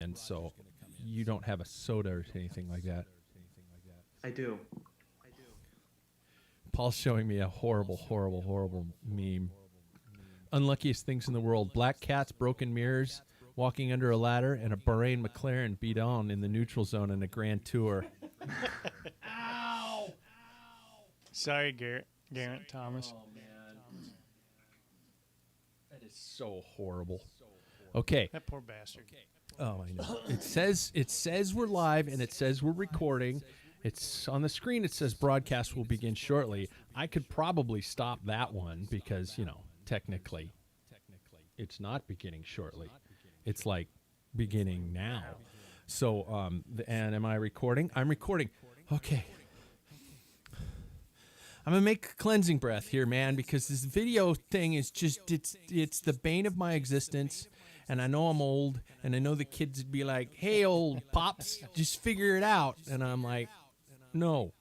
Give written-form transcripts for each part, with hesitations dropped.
and so you don't have a soda or anything like that. I do. Paul's showing me a horrible meme. Unluckiest things in the world: black cats, broken mirrors, walking under a ladder, and a Bahrain McLaren bidon in the neutral zone in a Grand Tour. Ow! Sorry, Garrett Thomas. Oh, man. That is so horrible. Okay. That poor bastard. Oh, I know. It says we're live, and it says we're recording. It's on the screen. It says broadcast will begin shortly. I could probably stop that one because, technically, it's not beginning shortly. It's like beginning now. So, and am I recording? I'm recording. Okay. I'm going to make a cleansing breath here, man, because this video thing is just, it's the bane of my existence. And I know I'm old, and I know the kids would be like, hey, old pops, just figure it out. And I'm like, no.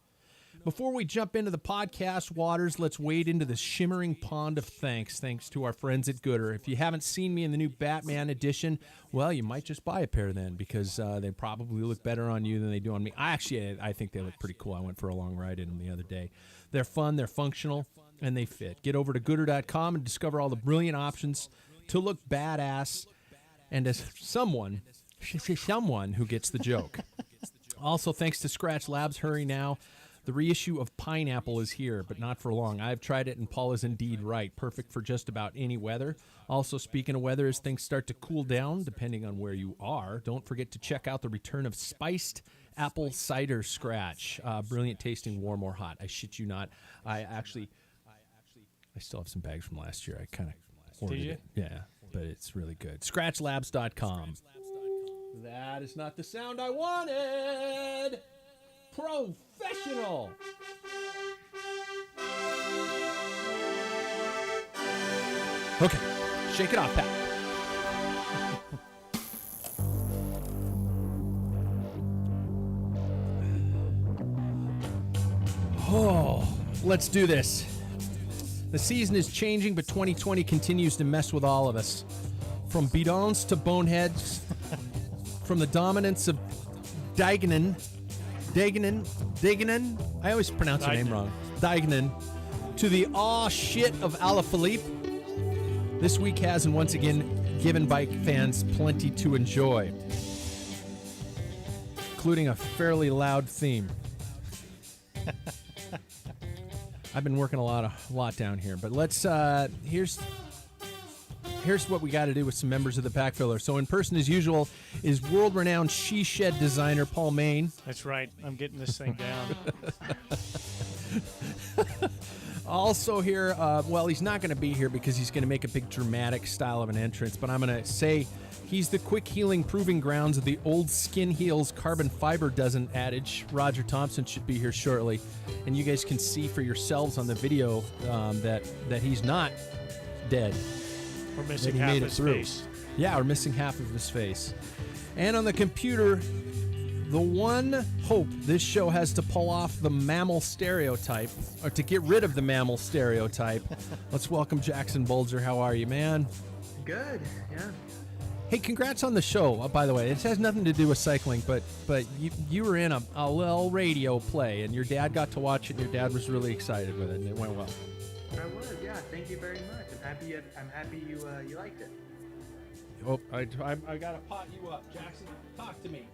Before we jump into the podcast waters, let's wade into the shimmering pond of thanks to our friends at Gooder. If you haven't seen me in the new Batman edition, well, you might just buy a pair then, because they probably look better on you than they do on me. I think they look pretty cool. I went for a long ride in them the other day. They're fun, they're functional, and they fit. Get over to Gooder.com and discover all the brilliant options to look badass, and as someone who gets the joke. Also, thanks to Scratch Labs, hurry now. The reissue of Pineapple is here, but not for long. I've tried it, and Paul is indeed right. Perfect for just about any weather. Also, speaking of weather, as things start to cool down, depending on where you are, don't forget to check out the return of Spiced Apple Cider Scratch. Brilliant tasting, warm or hot. I shit you not. I still have some bags from last year. I kind of ordered it. Yeah, but it's really good. ScratchLabs.com. That is not the sound I wanted. Professional. Okay, shake it off, Pat. Oh, let's do this. The season is changing, but 2020 continues to mess with all of us. From bidons to boneheads, from the dominance of Dagenin, I always pronounce her name wrong. Dagenin, to the aw shit of Alaphilippe. This week has, and once again, given bike fans plenty to enjoy, including a fairly loud theme. I've been working a lot down here, but let's here's what we got to do with some members of the Packfiller. So in person, as usual, is world-renowned she-shed designer Paul Main. That's right. I'm getting this thing down. Also here, he's not going to be here because he's going to make a big dramatic style of an entrance, but I'm going to say he's the quick-healing proving grounds of the old skin heals carbon fiber dozen adage. Roger Thompson should be here shortly, and you guys can see for yourselves on the video that he's not dead. We're missing half his face. Yeah, we're missing half of his face. And on the computer, the one hope this show has to pull off the mammal stereotype, or to get rid of the mammal stereotype. Let's welcome Jackson Bulger. How are you, man? Good, yeah. Hey, congrats on the show, by the way. It has nothing to do with cycling, but you were in a little radio play, and your dad got to watch it, and your dad was really excited with it, and it went well. I was, yeah. Thank you very much. I'm happy you liked it. Oh, I gotta pot you up, Jackson. Talk to me.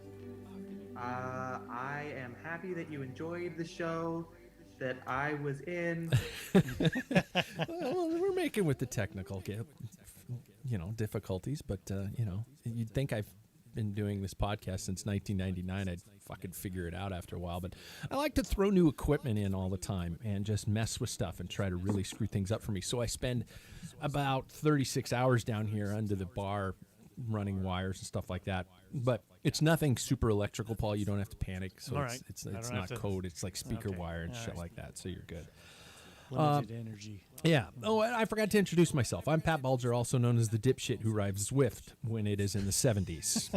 I am happy that you enjoyed the show that I was in. Well, we're making with the technical, difficulties, but you'd think I've been doing this podcast since 1999. I'd fucking figure it out after a while, but I like to throw new equipment in all the time and just mess with stuff and try to really screw things up for me. So I spend about 36 hours down here under the bar running wires and stuff like that. But it's nothing super electrical, Paul. You don't have to panic. So it's not code. It's like speaker wire and shit like that. So you're good. Limited energy. Yeah. Oh, I forgot to introduce myself. I'm Pat Bulger, also known as the dipshit who rides Zwift when it is in the 70s.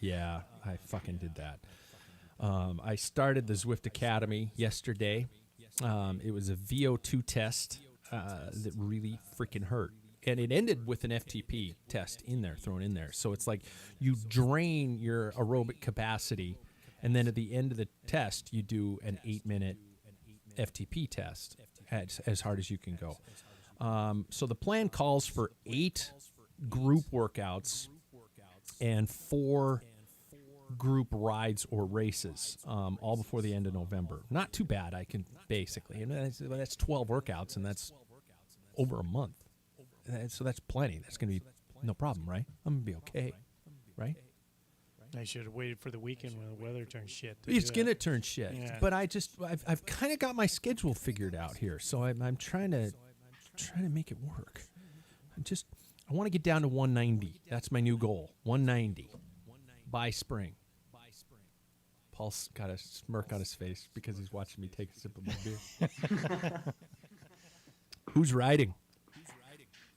Yeah, I fucking did that. I started the Zwift Academy yesterday. It was a VO2 test that really freaking hurt. and it ended with an FTP test thrown in there. So it's like you drain your aerobic capacity, and then at the end of the test, you do an 8-minute FTP test as hard as you can go. So the plan calls for 8 group workouts and 4 group rides or races, all before the end of November. Not too bad. I can basically, and that's 12 workouts, and that's over a month. So that's plenty. That's going to be no problem, right? I'm going to be okay, right? I should have waited for the weekend when the weather turns shit. It's going to turn shit. Yeah. But I've kind of got my schedule figured out here, so I'm trying to make it work. I want to get down to 190. That's my new goal. 190 by spring. Paul's got a smirk on his face because he's watching me take a sip of my beer. Who's riding?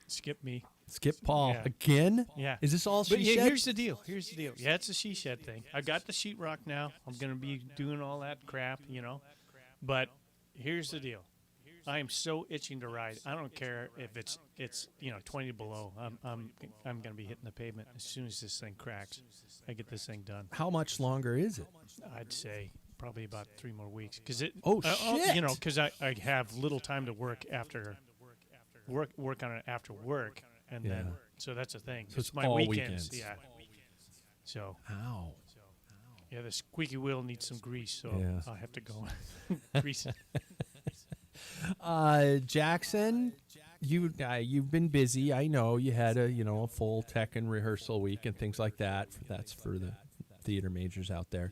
Skip me. Skip Paul Yeah. again? Yeah. Is this all But she said? here's the deal. Yeah, it's a she shed thing. I got the sheetrock now. I'm going to be doing all that crap, But here's the deal. I am so itching to ride. I don't care if it's 20 below. I'm going to be hitting the pavement as soon as this thing cracks. I get this thing done. How much longer is it? I'd say probably about 3 more weeks because it. Shit! Because I have little time to work after work on it after work, and then so that's the thing. So it's my all weekends. weekends. Yeah. So. Ow. Yeah, the squeaky wheel needs some grease, so Yeah. I'll have to go grease it. Jackson, you've been busy. I know you had a full tech and rehearsal week and things like that. That's for the theater majors out there.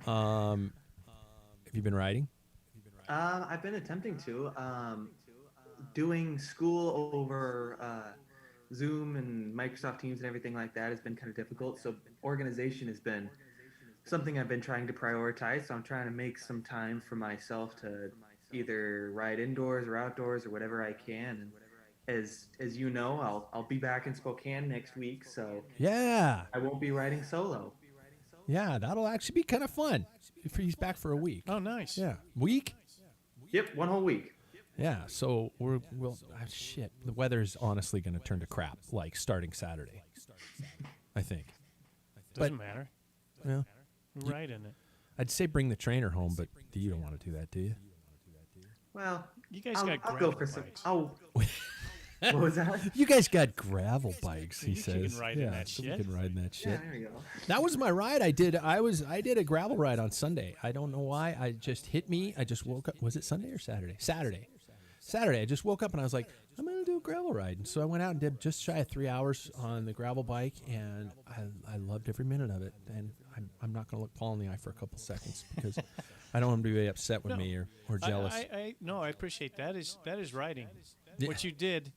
Have you been riding? I've been attempting to. Doing school over Zoom and Microsoft Teams and everything like that has been kind of difficult. So organization has been something I've been trying to prioritize. So I'm trying to make some time for myself to either ride indoors or outdoors or whatever I can. And as you know, I'll be back in Spokane next week, so Yeah. I won't be riding solo. Yeah, that'll actually be kind of fun. He's back for a week. Oh, nice. Yeah. Week? Yep, one whole week. Yeah, so shit. The weather's honestly going to turn to crap, like starting Saturday, I think. Doesn't matter. Yeah. We're riding it. I'd say bring the trainer home, but you don't want to do that, do you? Well, You guys I'll got go gravel for some. bikes. What was that? You guys got gravel bikes, he You says. can ride in that so shit. We can ride in that shit. Yeah, there you go. That was my ride. I did a gravel ride on Sunday. I don't know why. I just hit me. I just woke up. Was it Sunday or Saturday? Saturday. I just woke up and I was like, I'm going to do a gravel ride. And so I went out and did just shy of 3 hours on the gravel bike, and I loved every minute of it. And I'm not going to look Paul in the eye for a couple seconds because I don't want him to be upset with me or jealous. I appreciate that. That is riding. Yeah. What you did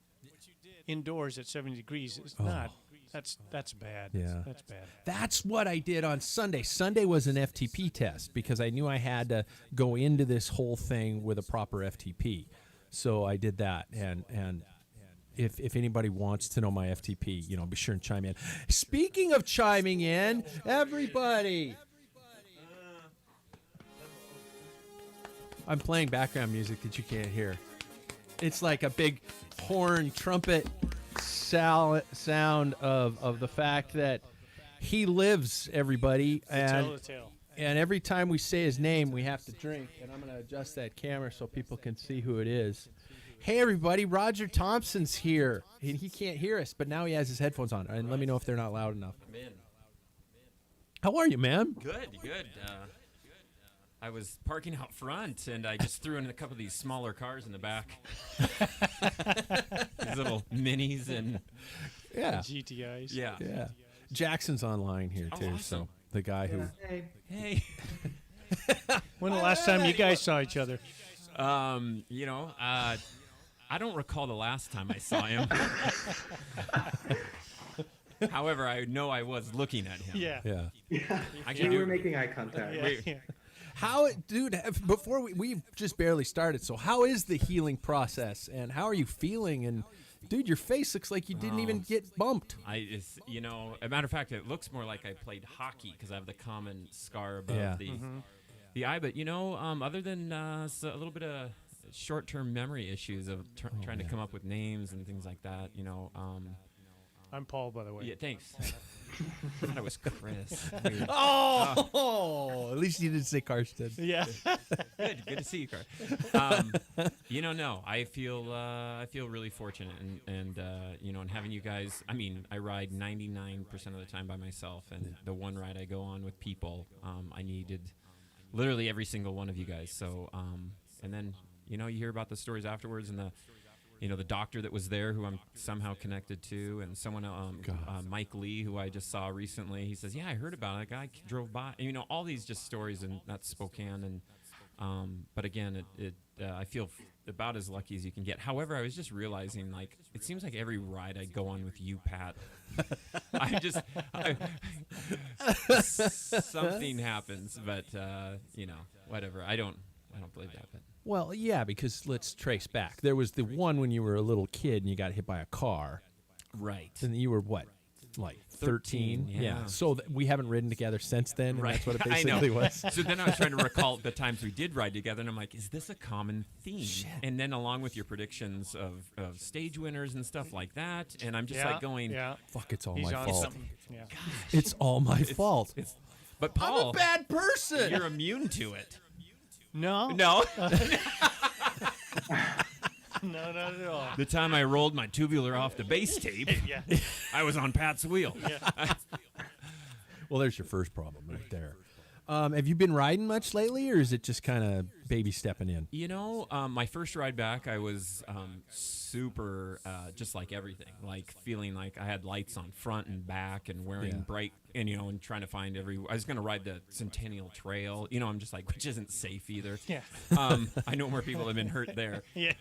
indoors at 70 degrees is not. That's bad. Yeah. That's bad. That's what I did on Sunday. Sunday was an FTP test because I knew I had to go into this whole thing with a proper FTP. So I did that, and if anybody wants to know my FTP, be sure and chime in. Speaking of chiming in, everybody, I'm playing background music that you can't hear. It's like a big horn trumpet sound of the fact that he lives, everybody, Tell the tale. and every time we say his name, we have to drink. And I'm going to adjust that camera so people can see who it is. Hey, everybody, Roger Thompson's here. And he can't hear us, but now he has his headphones on. And let me know if they're not loud enough. I'm in. How are you, man? Good. I was parking out front, and I just threw in a couple of these smaller cars in the back. These little minis and Yeah. GTIs. yeah. Yeah. Jackson's online here, Oh, too. awesome. So the guy who... Hey, Hey. When the last time you guys saw each other? I don't recall the last time I saw him. However, I know I was looking at him. Yeah. Yeah. I can we were do. making eye contact. Yeah. How, dude, before we've just barely started, so how is the healing process, and how are you feeling? And, dude, your face looks like you didn't even get bumped. As a matter of fact, it looks more like I played hockey because I have the common scar above the eye. But other than a little bit of short-term memory issues of trying to come up with names and things like that. I'm Paul, by the way. Yeah, thanks. I thought it was Chris. Weird. At least you didn't say Karsten. Yeah. Good to see you, Car. No, I feel really fortunate, and having you guys. I mean, I ride 99% of the time by myself, and the one ride I go on with people, I needed literally every single one of you guys. So, and then you hear about the stories afterwards, and the doctor that was there, who I'm somehow connected to, and someone, Mike Lee, who I just saw recently. He says, "Yeah, I heard about it. A guy drove by." All these just stories, and that's Spokane. And but again, I feel about as lucky as you can get. However, I was just realizing, like, it seems like every ride I go on with you, Pat, something happens. But whatever. I don't believe that, but. Well, yeah, because let's trace back. There was the one when you were a little kid and you got hit by a car. Right. And you were what, like 13? Yeah. So we haven't ridden together since then, and Right. that's what it I know. basically was. So then I was trying to recall the times we did ride together, and I'm like, is this a common theme? Shit. And then along with your predictions of stage winners and stuff like that, and I'm just like going, Yeah. Fuck, it's all He's my on fault. something. Yeah. It's all my fault. But I'm Paul, a bad person. you're immune to it. No. No. No, not at all. The time I rolled my tubular off the base tape, Yeah. I was on Pat's wheel. Well, there's your first problem right there. Have you been riding much lately, or is it just kind of baby stepping in? My first ride back, I was super, just like everything, like feeling like I had lights on front and back and wearing bright, and trying to find I was going to ride the Centennial Trail, I'm just like, which isn't safe either. Yeah. I know more people have been hurt there. Yeah.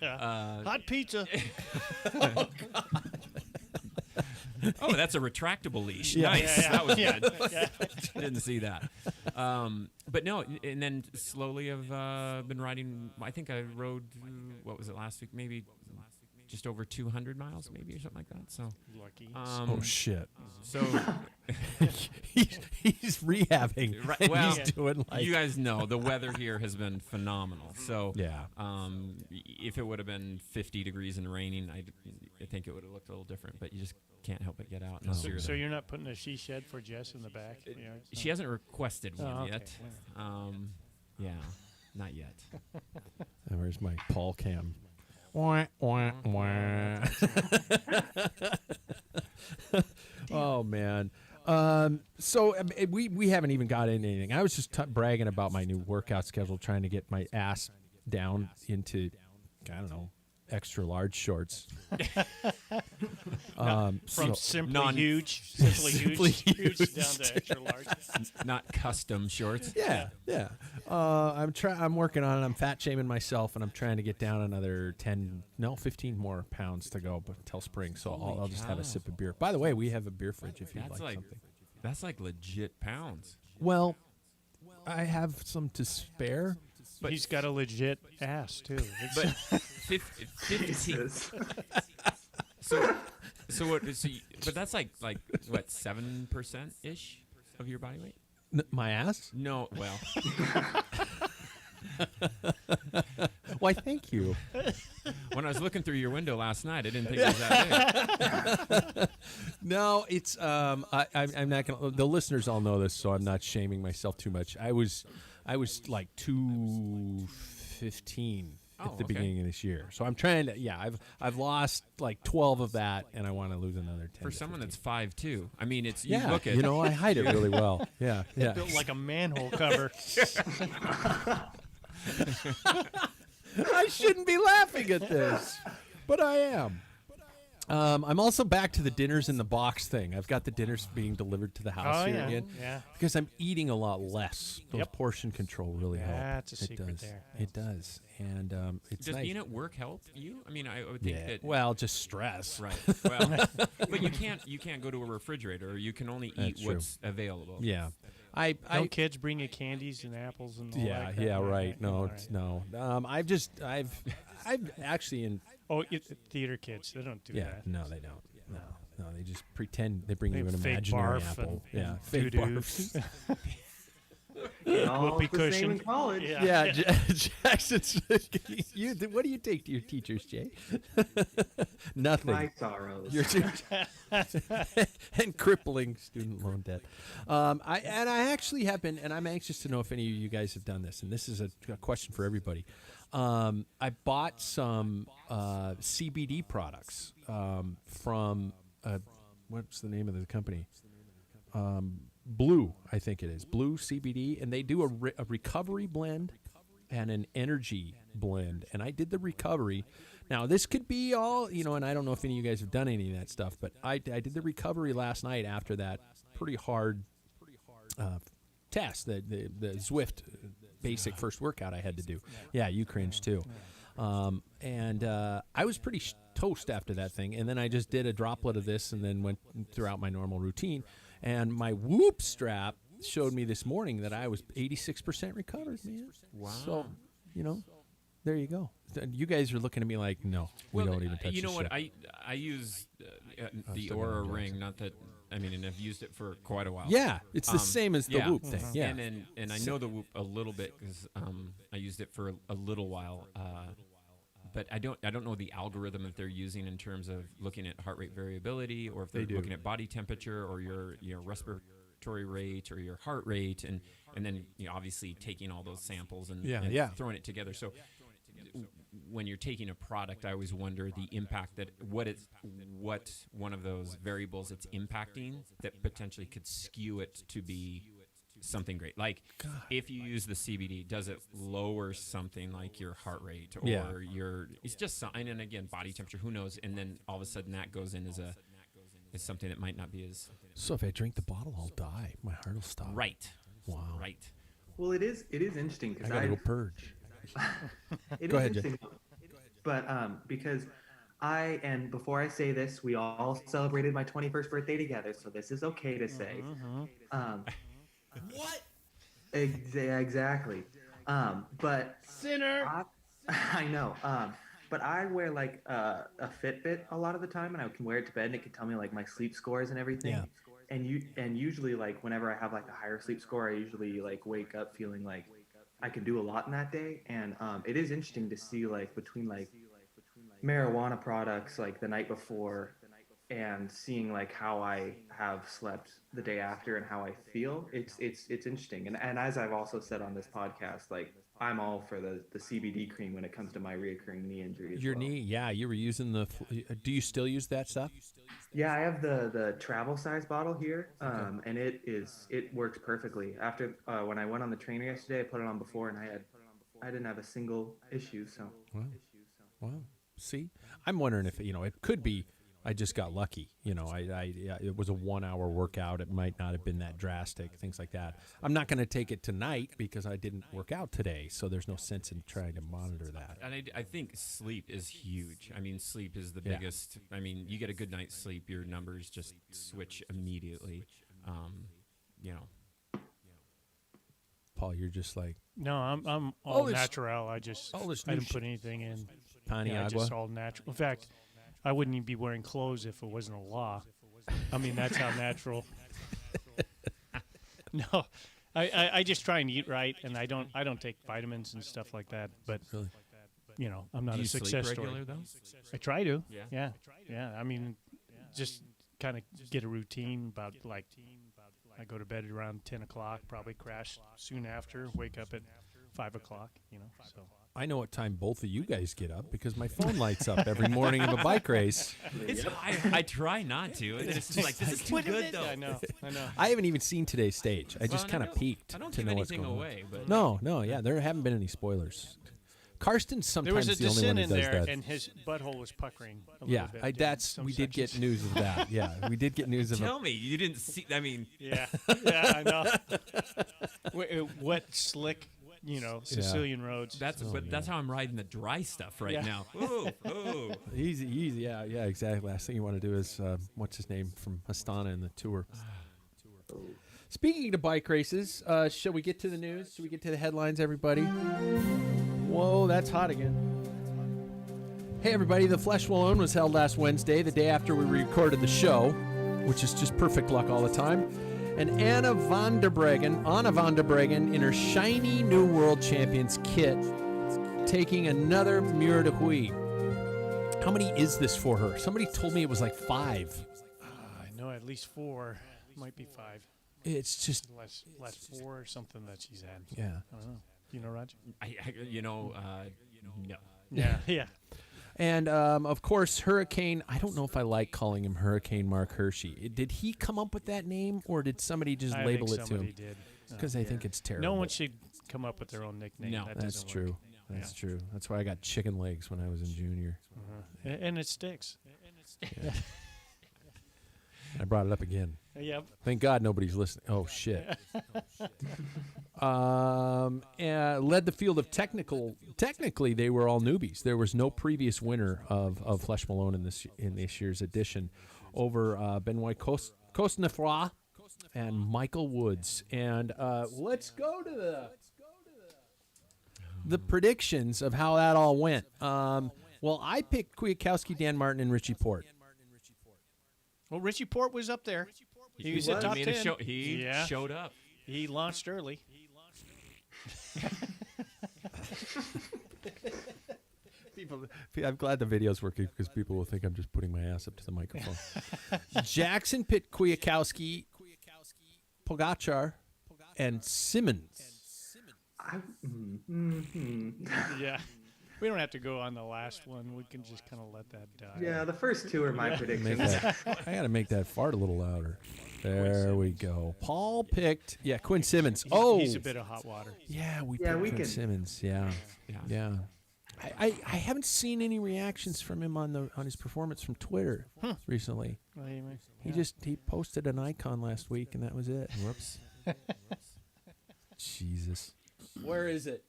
Hot pizza. Oh, that's a retractable leash. Yeah. Nice. Yeah. That was Yeah. good. Yeah. Didn't see that. But no, and then slowly I've been riding. I think I rode, what was it, last week? Maybe just over 200 miles, maybe, or something like that. So Lucky. Oh, shit. So he's rehabbing. Right, And well, he's doing like... you guys know the weather here has been phenomenal. So Yeah. if it would have been 50 degrees and raining, I think it would have looked a little different. But you just can't help but get out. And So, see her so there. you're not putting a she shed for Jess in the back? She hasn't requested one Oh, okay. yet. Yeah, not yet. And where's my Paul cam? Wah, wah, wah. Oh, man. So we haven't even got into anything. I was just bragging about my new workout schedule, trying to get my ass down into, I don't know, extra large shorts. From so- simply huge down to extra large. Not custom shorts. Yeah. I'm working on it. I'm fat shaming myself, and I'm trying to get down another 15 more pounds to go until spring. So I'll just have a sip of beer. By the way, we have a beer fridge if you'd That's like like something. that's like legit pounds. Well, I have some to spare. But he's got a legit ass too. But 15. Jesus. So what? But that's like what, 7% ish of your body weight? My ass? No, well, Why, thank you. when I was looking through your window last night, I didn't think it was that big. No, it's I'm not gonna. The listeners all know this, so I'm not shaming myself too much. I was like 215 Oh, at the okay. beginning of this year. So I'm trying to. Yeah, I've lost like 12 of that, and I want to lose another 10. For to someone 15. that's 5'2", I mean, it's you Yeah, look at I hide it really well. Yeah. Built like a manhole cover. I shouldn't be laughing at this, but I am. I'm also back to the dinners in the box thing. I've got the dinners being delivered to the house here again. Yeah. Because I'm eating a lot less. Those Yep. portion control really help. That's a It secret does. there. It does. And it's Does nice. being at work help you? I mean, I would think Yeah. that. Well, just stress. Right. Well, but you can't go to a refrigerator. You can only eat That's true. what's available. Yeah. I Don't kids bring you candies and apples and all that? yeah, crap? right. No, All it's, right. no. I've actually in Oh, theater kids, they don't do that. no, they don't. No, they just pretend they bring They you an fake imaginary barf apple. and Yeah, fake doo-doo. barf. all Whoopee the same cushion. in college. Yeah. Jackson's. What do you take to your teachers, Jay? Nothing. My sorrows. Your and crippling student loan debt. I actually have been, and I'm anxious to know if any of you guys have done this. And this is a question for everybody. I bought some CBD products from what's the name of the company? Blue, I think it is. Blue CBD, and they do a recovery blend and an energy blend. And I did the recovery. Now, this could be all, and I don't know if any of you guys have done any of that stuff, but I did the recovery last night after that pretty hard test, the Zwift basic first workout I had to do. Yeah, you cringe too. And I was pretty toast after that thing. And then I just did a droplet of this and then went throughout my normal routine. And my Whoop strap showed me this morning that I was 86% recovered, man. Wow. So, there you go. You guys are looking at me like, no, we don't even touch You know this what? shit. I use the still Aura going, ring. Not that and I've used it for quite a while. Yeah, it's the same as the yeah. Whoop thing. Yeah. And I know the Whoop a little bit because I used it for a little while. But I don't know the algorithm that they're using in terms of looking at heart rate variability, or if they're looking at body temperature or your respiratory rate or your heart rate, and then obviously taking all those samples and throwing it together. So when you're taking a product, I always wonder the impact that what one of those variables it's impacting that potentially could skew it to be something great. Like if you use the CBD, does it lower something like your heart rate or your? It's just something. And again, body temperature. Who knows? And then all of a sudden that goes in as something that might not be as. So if I drink the bottle, I'll die. My heart will stop. Right. Wow. Right. Well, it is interesting because I gotta go purge. Go ahead, interesting, but because and before I say this, we all celebrated my 21st birthday together, so this is okay to say. What? Exactly. But Sinner. I know. But I wear like a Fitbit a lot of the time, and I can wear it to bed, and it can tell me like my sleep scores and everything. Yeah. And usually like whenever I have like a higher sleep score, I usually like wake up feeling like I can do a lot in that day. And it is interesting to see like between like marijuana products like the night before and seeing like how I have slept the day after and how I feel. It's interesting. And as I've also said on this podcast, like I'm all for the CBD cream when it comes to my reoccurring knee injury. Your knee, yeah. You were using do you still use that stuff? Yeah, I have the travel size bottle here, and it works perfectly. After when I went on the trainer yesterday, I put it on before, and I didn't have a single issue. So wow. See, I'm wondering if it could be. I just got lucky. It was a 1 hour workout. It might not have been that drastic, things like that. I'm not going to take it tonight because I didn't work out today, so there's no sense in trying to monitor that. And I think sleep is huge. I mean, sleep is the biggest. I mean, you get a good night's sleep, your numbers just switch immediately. Paul, you're just like No, I'm all natural. I didn't put anything in. Paniagua. Just all natural. In fact, I wouldn't even be wearing clothes if it wasn't a law. I mean, that's how natural. No, I just try and eat right, and I don't take vitamins and stuff like that. But Really? I'm not Do a you success sleep story. regular, though? I try to. Yeah. Yeah. I mean, just kind of get a routine about like I go to bed at around 10 o'clock, probably crash soon after, wake up at 5 o'clock. So. I know what time both of you guys get up because my phone lights up every morning of a bike race. I try not to. It's just like, this is too good, though. I know. I haven't even seen today's stage. I just kind of peeked I don't to give know what's anything going away, but on. No, there haven't been any spoilers. Karsten There was sometimes a the only one descent who in does there, that. and his butthole was puckering a Yeah, little bit. we did get news of that. Yeah, we did get news of tell me, you didn't see. I mean, Yeah, I know. Wet, slick, Sicilian roads. that's how I'm riding the dry stuff right now. Ooh. Easy. Yeah, exactly. Last thing you want to do is, what's his name from Astana in the tour. Speaking of bike races, shall we get to the news? Shall we get to the headlines, everybody? Whoa, that's hot again. Hey, everybody, the Fleche Wallon was held last Wednesday, the day after we recorded the show, which is just perfect luck all the time. and Anna van der Breggen in her shiny new World Champions kit, taking another Mur de Huy. How many is this for her? Somebody told me it was like 5. I know at least 4, might be 5. It's just Less 4 or something that she's had. yeah. I don't know. Do you know, Roger? No. Yeah, yeah. And, of course, Hurricane, I don't know if I like calling him Hurricane Mark Hershey. Did he come up with that name, or did somebody just I label think it to somebody him? did. Because I think it's terrible. No one should come up with their own nickname. No. That That's doesn't true. work. That's true. That's why I got chicken legs when I was in junior. And it sticks. I brought it up again. Yep. Thank God nobody's listening. Oh, shit. Led the field of technical. Technically, they were all newbies. There was no previous winner of Fleche Malone in this year's edition over Benoit Cosnefroy and Michael Woods. And let's go to the predictions of how that all went. Well, I picked Kwiatkowski, Dan Martin, and Richie Port. Well, Richie Port was up there. He was was? at top I mean, 10. He showed up. He launched early. I'm glad the video's working because people will think I'm just putting my ass up to the microphone. Jackson picked Kwiatkowski, Pogacar, and Simmons. Yeah. We don't have to go on the last one. We can just kind of let that die. Yeah, the first 2 are my predictions. I got to make that fart a little louder. There we go. Paul picked, Quinn Simmons. He's a bit of hot water. Yeah, we Yeah, picked we Quinn can- Simmons. Yeah. I haven't seen any reactions from him on his performance from Twitter recently. Well, anyway, He posted an icon last week and that was it. Whoops. Jesus. Where is it?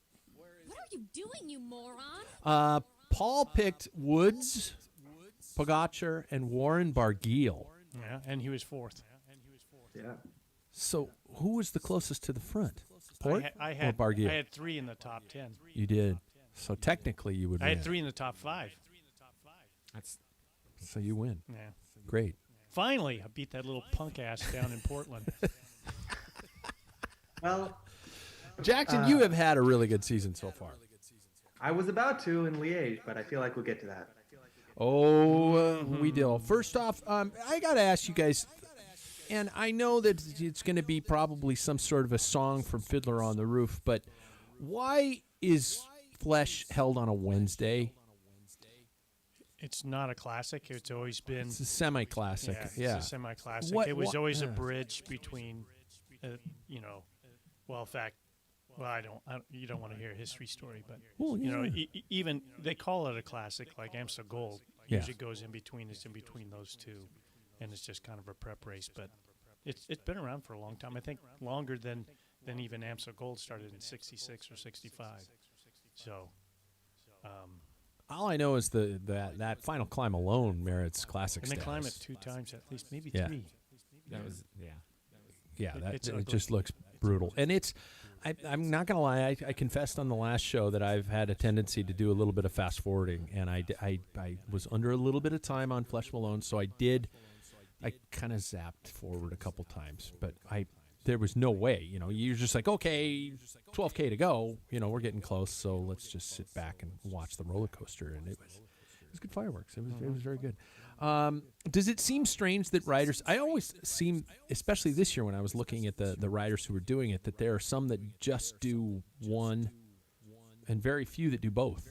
What are you doing, you moron? Paul picked Woods, Pogacar, and Warren Barguil. Yeah, and he was 4th. Yeah. So who was the closest to the front? Port I or had Barguil? I had 3 in the top 10. You did. So technically you would I win. had 3 in the top 5. That's So you win. Yeah. Great. Finally, I beat that little punk ass down in Portland. Well, Jackson, you have had a really good season so far. I was about to in Liege, but I feel like we'll get to that. We do. First off, I got to ask you guys, and I know that it's going to be probably some sort of a song from Fiddler on the Roof, but why is Fleche held on a Wednesday? It's not a classic. It's always been. It's a semi-classic. Yeah. It's a semi-classic. What- It was what- always a yeah. bridge between, well, in fact, I don't. You don't want to hear a history story, but Well, even they call it a classic, like Amstel Gold. Yeah. Usually goes in between. It's in between those two, and it's just kind of a prep race. But it's been around for a long time. I think longer than even Amstel Gold started in '66 or '65. So. All I know is that final climb alone merits classic And they status. climb it 2 times at least, maybe Yeah. 3. that was Yeah, It's it ugly. just looks brutal. And I'm not going to lie, I confessed on the last show that I've had a tendency to do a little bit of fast forwarding, and I was under a little bit of time on Fleche Malone, so I kind of zapped forward a couple times, but there was no way, you're just like, okay, 12K to go, we're getting close, so let's just sit back and watch the roller coaster, and it was good fireworks. It was very good. Does it seem strange that riders? I always seem, especially this year when I was looking at the riders who were doing it, that there are some that just do one, and very few that do both.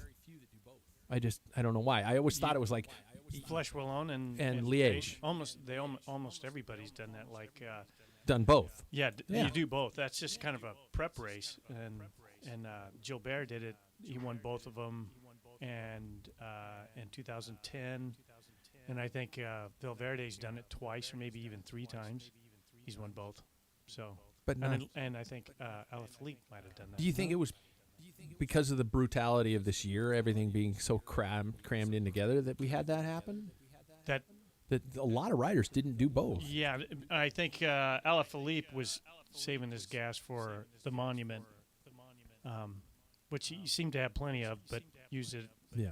I don't know why. I always thought it was like Fleche Wallon and Liège. Almost everybody's done that. Like, done both. yeah, Yeah. you do both. That's just kind of a prep race. And Gilbert did it. He won both of them, and in 2010. And I think Valverde's done it twice or maybe even 3 times. He's won both. So, But not, and I think Alaphilippe might have done that. do you think it was because of the brutality of this year, everything being so crammed in together, that we had that happen? that? That a lot of riders didn't do both. Yeah, I think Alaphilippe was saving his gas for the Monument, which he seemed to have plenty of, but used it. Yeah.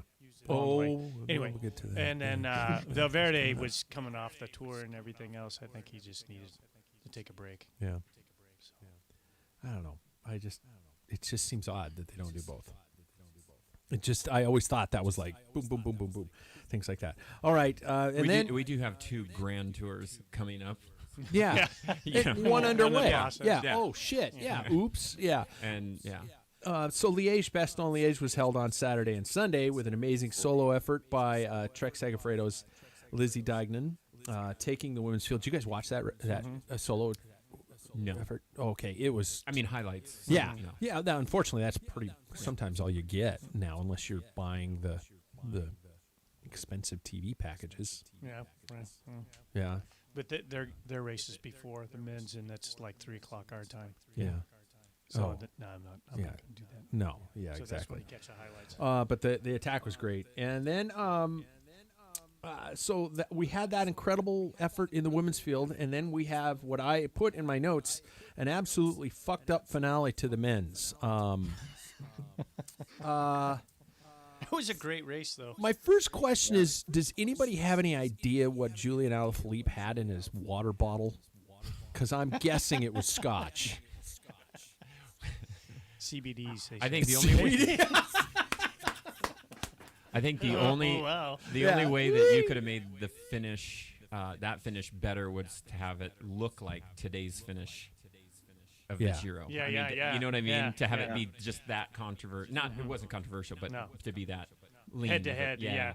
Wrong way. Anyway, Anyway, we'll get to that. and then Valverde was coming off the tour and everything else. I think he just needed the and take a break. Yeah. I don't know. It just seems odd that they don't do both. I always thought that was like boom, boom, boom, boom, boom, things like that. All right, and we do have 2 grand tours coming up. yeah, Yeah. one underway. process. Yeah. Yeah. Oh shit. Yeah. Oops. Yeah. And yeah. So Liege, Bastogne Liege was held on Saturday and Sunday with an amazing solo effort by Trek Segafredo's Lizzie Dignan, taking the women's field. Did you guys watch that solo No. effort? Okay, it was. I mean, highlights. Yeah, You know. yeah. Now, unfortunately, that's sometimes all you get now, unless you're buying the expensive TV packages. Yeah. Right. Yeah, But their races before the men's, and that's like 3:00 our time. yeah. So Oh. no, I'm not. Yeah. Not gonna do that. No, yeah, So that's when exactly. you catch the highlights. But the attack was great, and then so we had that incredible effort in the women's field, and then we have what I put in my notes, an absolutely fucked up finale to the men's. It was a great race, though. My first question is, does anybody have any idea what Julian Alaphilippe had in his water bottle? Because I'm guessing it was scotch. CBDs. They I think the say. only way. I think the only Oh, wow. the only way that you could have made the finish that finish better was to have it look like today's finish of Yeah. the Giro. Yeah, I mean, yeah. You know what I mean? Yeah, To have yeah. it be just that controversial. Not it wasn't controversial, but No. to be that lean Head to with it. head, yeah.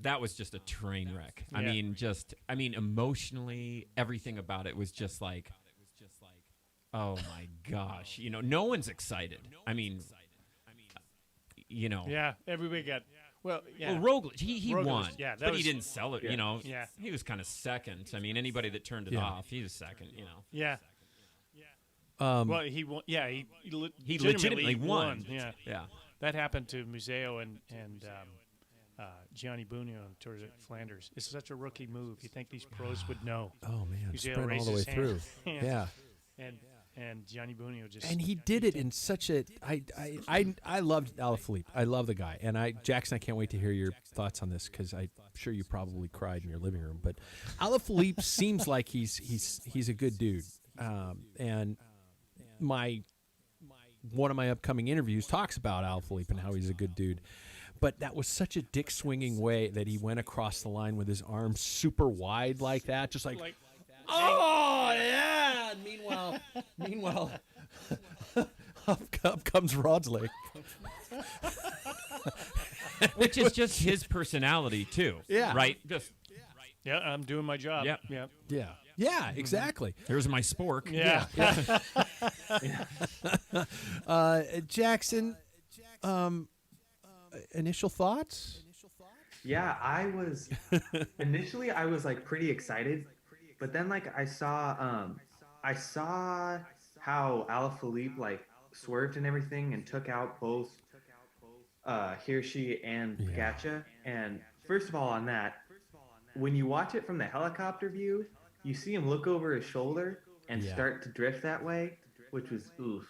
That was just a train wreck. Yeah. I mean, emotionally, everything about it was just like, oh my gosh, no one's excited. I mean, Yeah, everybody got. Well, yeah. Well, Roglic, he Roglic, won, yeah, that but was- he didn't sell it. Yeah. He was kind of second. I mean, anybody that turned it Yeah. off, he was second. Yeah. Well, he won. Yeah, he legitimately won. Yeah, Yeah. that happened to Museo and Gianni Bugno on Tour de Flanders. It's such a rookie move. You think these pros would know? Oh man, Museo spread all the way raises his through. hand. Yeah. And Gianni Bugno just And he did it in such a. I loved Alaphilippe. I love the guy, and Jackson. I can't wait to hear your thoughts on this because I'm sure you probably cried in your living room. But Alaphilippe seems like he's a good dude, and one of my upcoming interviews talks about Alaphilippe and how he's a good dude. But that was such a dick swinging way that he went across the line with his arms super wide like that, just like oh yeah. And meanwhile, up comes Rodsley. Which is just his personality too. Yeah. Right. Just yeah, I'm doing my job. Yep. Yeah. Yeah, exactly. here's my spork. Yeah. Jackson, initial thoughts? Yeah, I was initially I was like pretty excited, but then like I saw how Alaphilippe like swerved and everything and took out both Hirschi and Pogačar. And first of all, on that, when you watch it from the helicopter view, you see him look over his shoulder and start to drift that way, which was oof.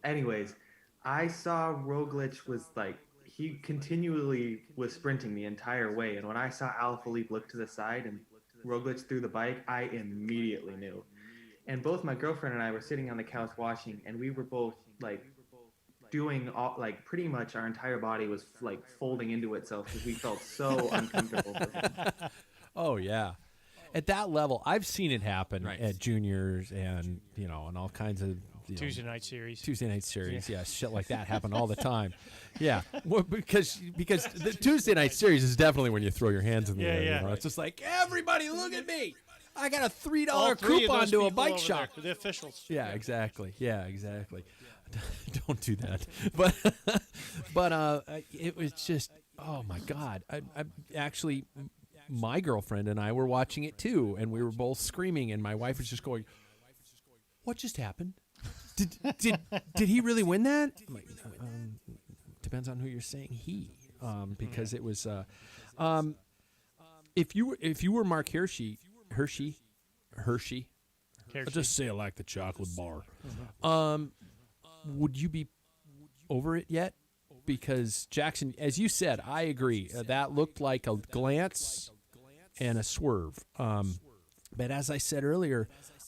Anyways, I saw Roglic was like he continually was sprinting the entire way, and when I saw Alaphilippe look to the side and Roglic threw the bike, I immediately knew. And both my girlfriend and I were sitting on the couch watching, and we were both like doing all, like pretty much our entire body was like folding into itself because we felt so uncomfortable for him. Oh yeah. At that level, I've seen it happen Right. at juniors and and all kinds of Tuesday night series. Tuesday night series, yeah, shit like that happen all the time. Yeah, well, because the Tuesday night series is definitely when you throw your hands in the air. Yeah. It's just like everybody, look at me! I got a $3 All three of coupon those to a people bike over shop. there, the officials. Yeah, exactly. Yeah, exactly. Don't do that. But it was just oh my God. I actually. My girlfriend and I were watching it too, and we were both screaming, and my wife was just going, "What just happened? Did he really win that?" I'm like, depends on who you're saying he, because it was if you were Mark Hirschi, I'll just say it like the chocolate bar. Would you be over it yet? Because Jackson, as you said, I agree. That looked like a glance and a swerve. But as I said earlier,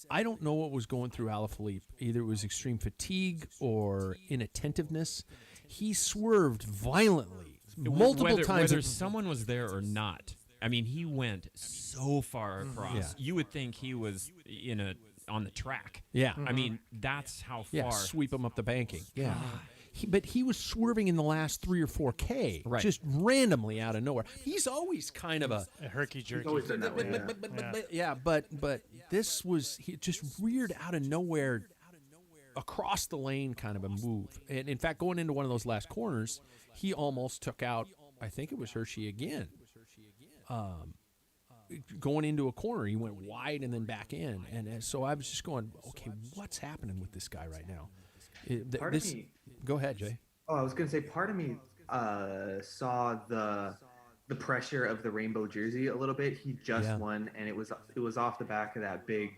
I don't know what was going through Alaphilippe. Either it was extreme fatigue or inattentiveness. He swerved violently multiple times. Whether someone was there or not, I mean, he went so far across. Yeah. You would think he was on the track. Yeah. I mean, that's how far. Yeah, sweep him up the banking. Yeah. But he was swerving in the last 3 or 4K, Right. just randomly out of nowhere. He's always kind of a herky-jerky. always been that way. but this was just weird out of nowhere, across the lane kind of a move. And in fact, going into one of those last corners, he almost took out, I think it was Hershey again. Going into a corner, he went wide and then back in, and so I was just going, okay, what's happening with this guy right now? Part of me. Go ahead, Jay. Oh, I was gonna say, part of me saw the pressure of the rainbow jersey a little bit. He just won, and it was off the back of that big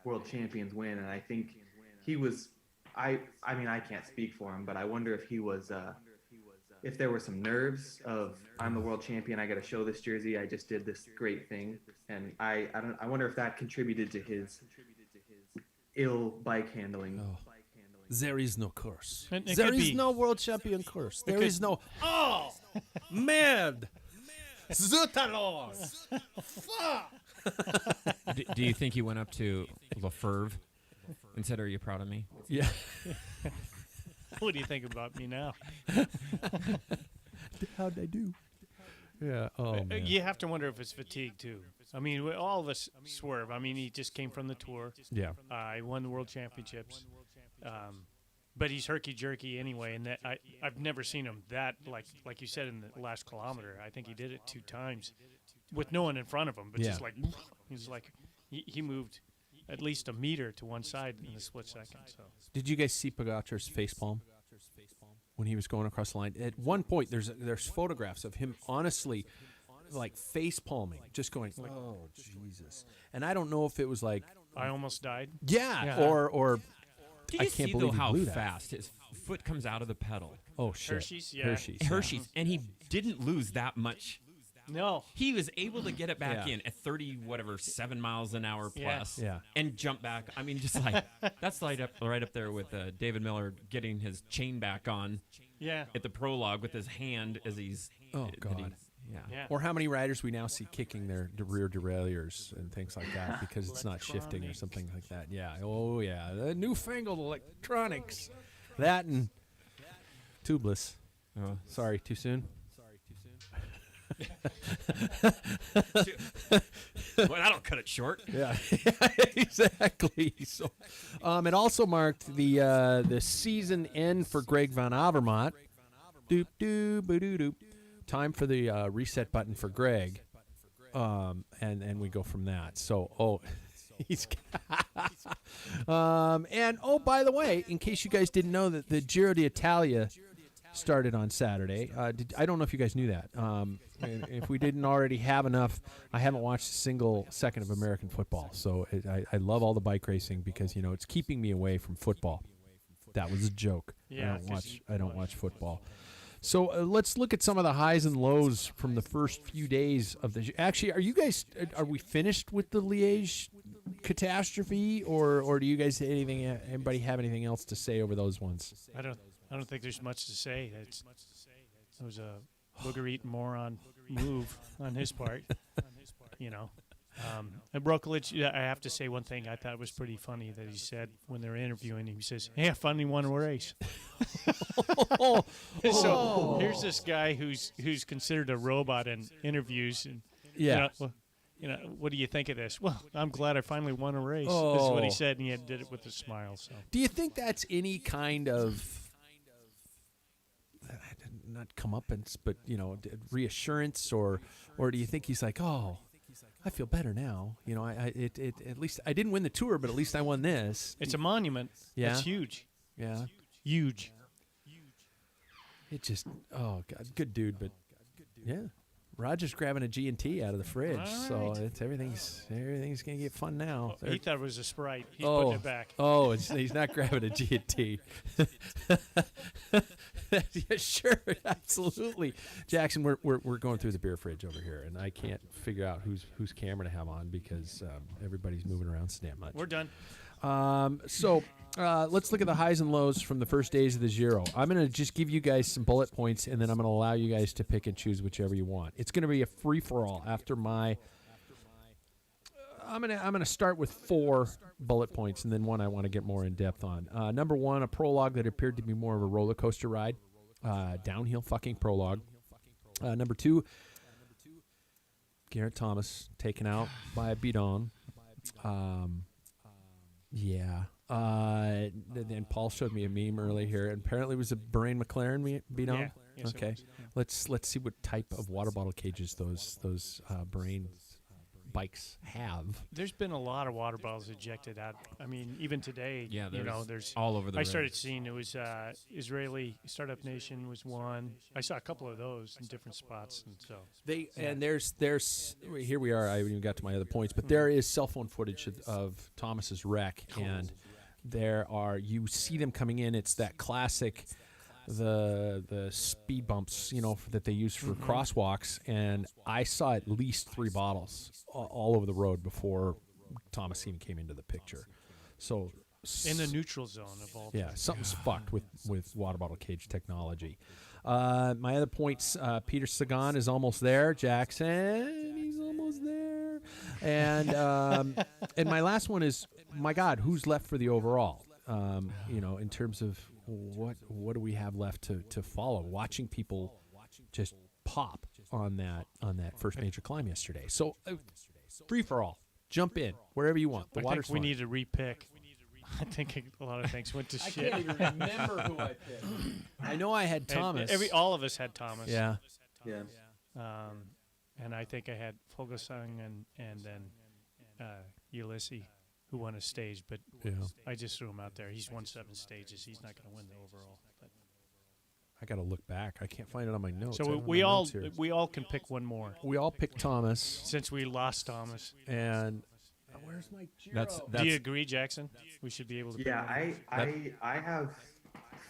world champions win, and I think he was. I mean, I can't speak for him, but I wonder if he was. If there were some nerves of, I'm the world champion, I got to show this jersey. I just did this great thing, and I wonder if that contributed to his ill bike handling. Oh. There is no curse. It There could is be. no world champion curse. There is no. Oh, merde. Zut alors. Fuck. Do you think he went up to Lefebvre and said, "Are you proud of me?" Yeah. What do you think about me now? How'd I do? Yeah. Oh man. You have to wonder if it's fatigue too. I mean, all of us swerve. I mean, he just came from the tour. Yeah. He won the world championships. But he's herky-jerky anyway, and that I've never seen him that, like you said, in the last kilometer. I think he did it 2 times with no one in front of him, but just like he moved at least a meter to one side in a split second. So Did you guys see Pogacar's facepalm when he was going across the line? At one point, there's photographs of him honestly, like face palming, just going, "Oh Jesus!" And I don't know if it was like, I almost died. yeah. or Did I you can't see believe though he how blew that. fast his foot comes out of the pedal? Oh shit. Hershey's, yeah. Hershey's. yeah. Hershey's, and he didn't lose that much. No. He was able to get it back Yeah. in at 7 miles an hour plus, Yeah. and jump back. I mean, just like that's right up there with David Miller getting his chain back on Yeah. at the prologue with his hand as he's. Oh, that God. yeah. Yeah. Or how many riders we now see kicking their rear derailleurs and things like that because it's not shifting or something like that. Yeah. Oh, yeah. The newfangled electronics. That and tubeless. Oh. Sorry, too soon? Well, that'll cut it short. Yeah, exactly. So, it also marked the season end for Greg Van Avermaet. Doop doop doop doop. Time for the reset button for Greg, and we go from that. So, he's and by the way, in case you guys didn't know that the Giro d'Italia started on Saturday. I don't know if you guys knew that. And if we didn't already have enough, I haven't watched a single second of American football. So I love all the bike racing because it's keeping me away from football. That was a joke. Yeah, I don't watch football. So let's look at some of the highs and lows from the first few days of the. Actually, are we finished with the Liege catastrophe, or do you guys anybody have anything else to say over those ones? I don't think there's much to say. It was a booger-eating moron move on his part. And Brokolich, I have to say one thing I thought was pretty funny that he said when they were interviewing him. He says, "Hey, I finally won a race." So here's this guy who's considered a robot in interviews, and Yeah. what do you think of this? Well, I'm glad I finally won a race. This is what he said, and he did it with a smile. So Do you think that's any kind of not comeuppance, but reassurance, or do you think he's like, oh, I feel better now? At least I didn't win the tour, but at least I won this. it's a monument. Yeah. It's huge. Yeah. Huge. It just God, good dude, but yeah, Roger's grabbing a G&T out of the fridge, All so right. it's everything's gonna get fun now. He thought it was a Sprite. He's putting it back. He's not grabbing a G&T. Yeah, sure, absolutely. Jackson, we're going through the beer fridge over here, and I can't figure out whose camera to have on because everybody's moving around so damn much. We're done. So let's look at the highs and lows from the first days of the Giro. I'm going to just give you guys some bullet points, and then I'm going to allow you guys to pick and choose whichever you want. It's going to be a free-for-all after my I'm gonna start with 4 bullet points, and then one I want to get more in depth on. Number 1, a prologue that appeared to be more of a roller coaster ride, downhill fucking prologue. Number 2, Garrett Thomas taken out by a bidon. Yeah. Then Paul showed me a meme early here, and apparently it was a Bahrain McLaren bidon. Yeah. Yes, it Okay. was. Let's see what type of water bottle cages those Bahrain bikes have. There's been a lot of water bottles ejected out. I mean, even today, Yeah, there's all over the I road. started seeing it was Israeli Startup Nation was one. I saw a couple of those in different spots, and so And there's here we are. I haven't even got to my other points, but there is cell phone footage of Thomas's wreck, and you see them coming in. It's that classic, the speed bumps, that they use for crosswalks, and I saw at least 3 bottles all over the road before Thomas even came into the picture. So in the neutral zone of all. yeah, something's fucked with water bottle cage technology. My other points, Peter Sagan is almost there. Jackson, he's almost there. And and my last one is, my God, who's left for the overall? In terms of what do we have left to follow? Watching people just pop on that first major climb yesterday. So free for all. Jump in wherever you want. The I water's think we fun. need to repick. I think a lot of things went to shit. even remember who I picked. I know I had Thomas. All of us had Thomas. Yeah. Yeah. And I think I had Fogelsang and then Ulysses, who won a stage, but Yeah. I just threw him out there. He's won 7 stages. He's not going to win the overall. But. I got to look back. I can't find it on my notes. I So don't have we my all notes here. we all can pick one more We all picked Thomas, since we lost Thomas. and where's my Giro? That's Do you agree, Jackson? We should be able to. pick Yeah, one. I have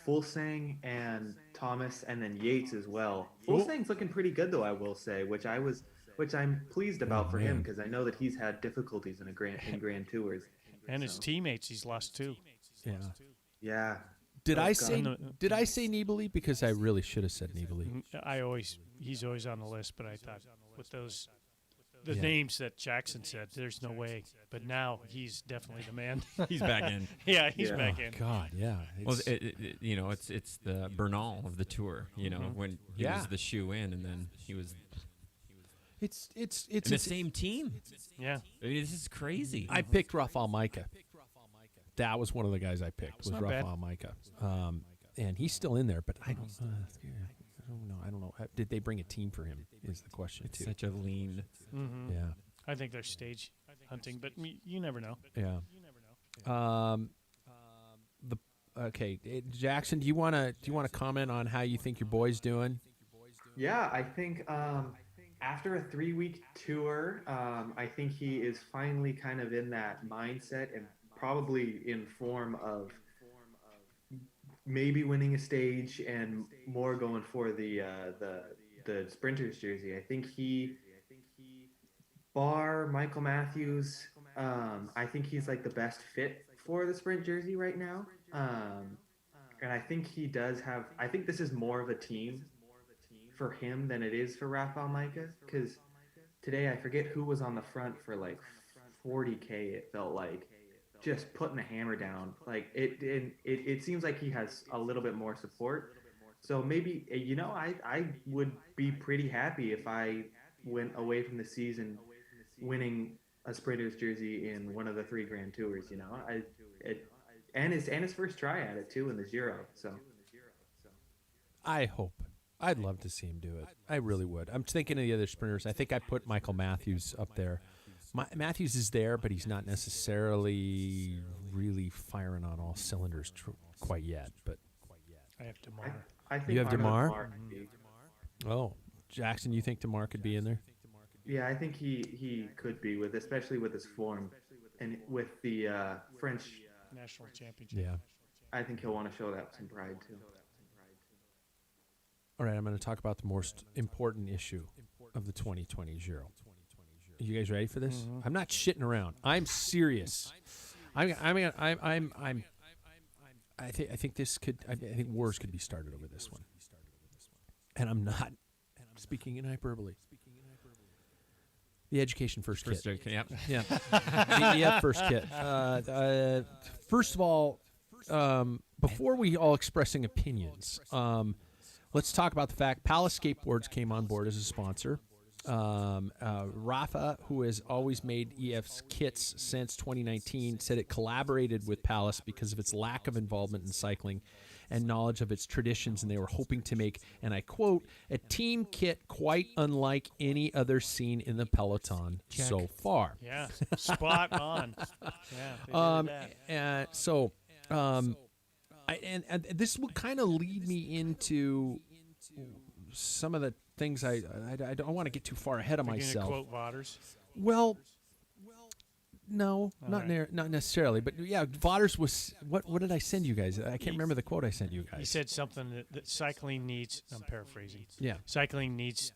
Fulsang and Thomas and then Yates as well. Fulsang's looking pretty good though, I will say, which I'm pleased about for him man. because I know that he's had difficulties in Grand Tours. And his teammates, he's lost 2. Yeah. Yeah. Did Oh, I God. say Nibali? Because I really should have said Nibali. He's always on the list, but I thought with the Yeah. names that Jackson said, there's no way. But now he's definitely the man. He's back in. Yeah, he's Yeah. back in. God, yeah. Well, It's- it's the Bernal of the tour. When he Yeah. was the shoe in, and then he was it's in the same team. Yeah. I mean, this is crazy. I picked Rafael Micah. That was one of the guys I picked. Was not bad. Rafael Micah, and he's still in there. But I don't know. I don't know. Did they bring a team for him? Is the question It's too. such a lean. Yeah. I think they're stage hunting, but you never know. Yeah. Jackson, do you want to comment on how you think your boy's doing? Yeah, I think after a 3-week tour, I think he is finally kind of in that mindset and probably in form of maybe winning a stage and more going for the sprinters jersey. I think bar Michael Matthews, I think he's like the best fit for the sprint jersey right now. And I think he does have. I think this is more of a team for him than it is for Rafael Micah, because today I forget who was on the front for like 40K. It felt like just putting the hammer down. Like it seems like he has a little bit more support. So maybe I would be pretty happy if I went away from the season winning a sprinter's jersey in one of the 3 Grand Tours. And his first try at it too in the Giro. So I hope. I'd love to see him do it. I really would. I'm thinking of the other sprinters. I think I put Michael Matthews up there. Matthews is there, but he's not necessarily really firing on all cylinders quite yet. But I have Demar. I think You have Arnaud DeMar? Demar could be- oh, Jackson, you think DeMar could be in there? Yeah, I think he could be especially with his form and with the French National championship. Yeah. I think he'll want to show that some pride too. All right, I'm going to talk about the most important issue of the 2020 Giro. Are you guys ready for this? Mm-hmm. I'm not shitting around. I'm serious. I think this could. I think wars could be started over this one. And I'm not speaking in hyperbole. The education first kit. Yep. Yeah. the first kit. First of all, before we all expressing opinions, let's talk about the fact Palace Skateboards came on board as a sponsor. Rafa, who has always made EF's kits since 2019, said it collaborated with Palace because of its lack of involvement in cycling and knowledge of its traditions, and they were hoping to make, and I quote, a team kit quite unlike any other seen in the peloton so far. Yeah, spot on. Yeah, and this will kind of lead me into some of the things I don't want to get too far ahead of myself. Quote Vodders. Well, no, not right. not necessarily, but yeah, Vodders was what did I send you guys? I can't remember the quote I sent you guys. He said something that cycling needs. I'm paraphrasing. Yeah, Cycling needs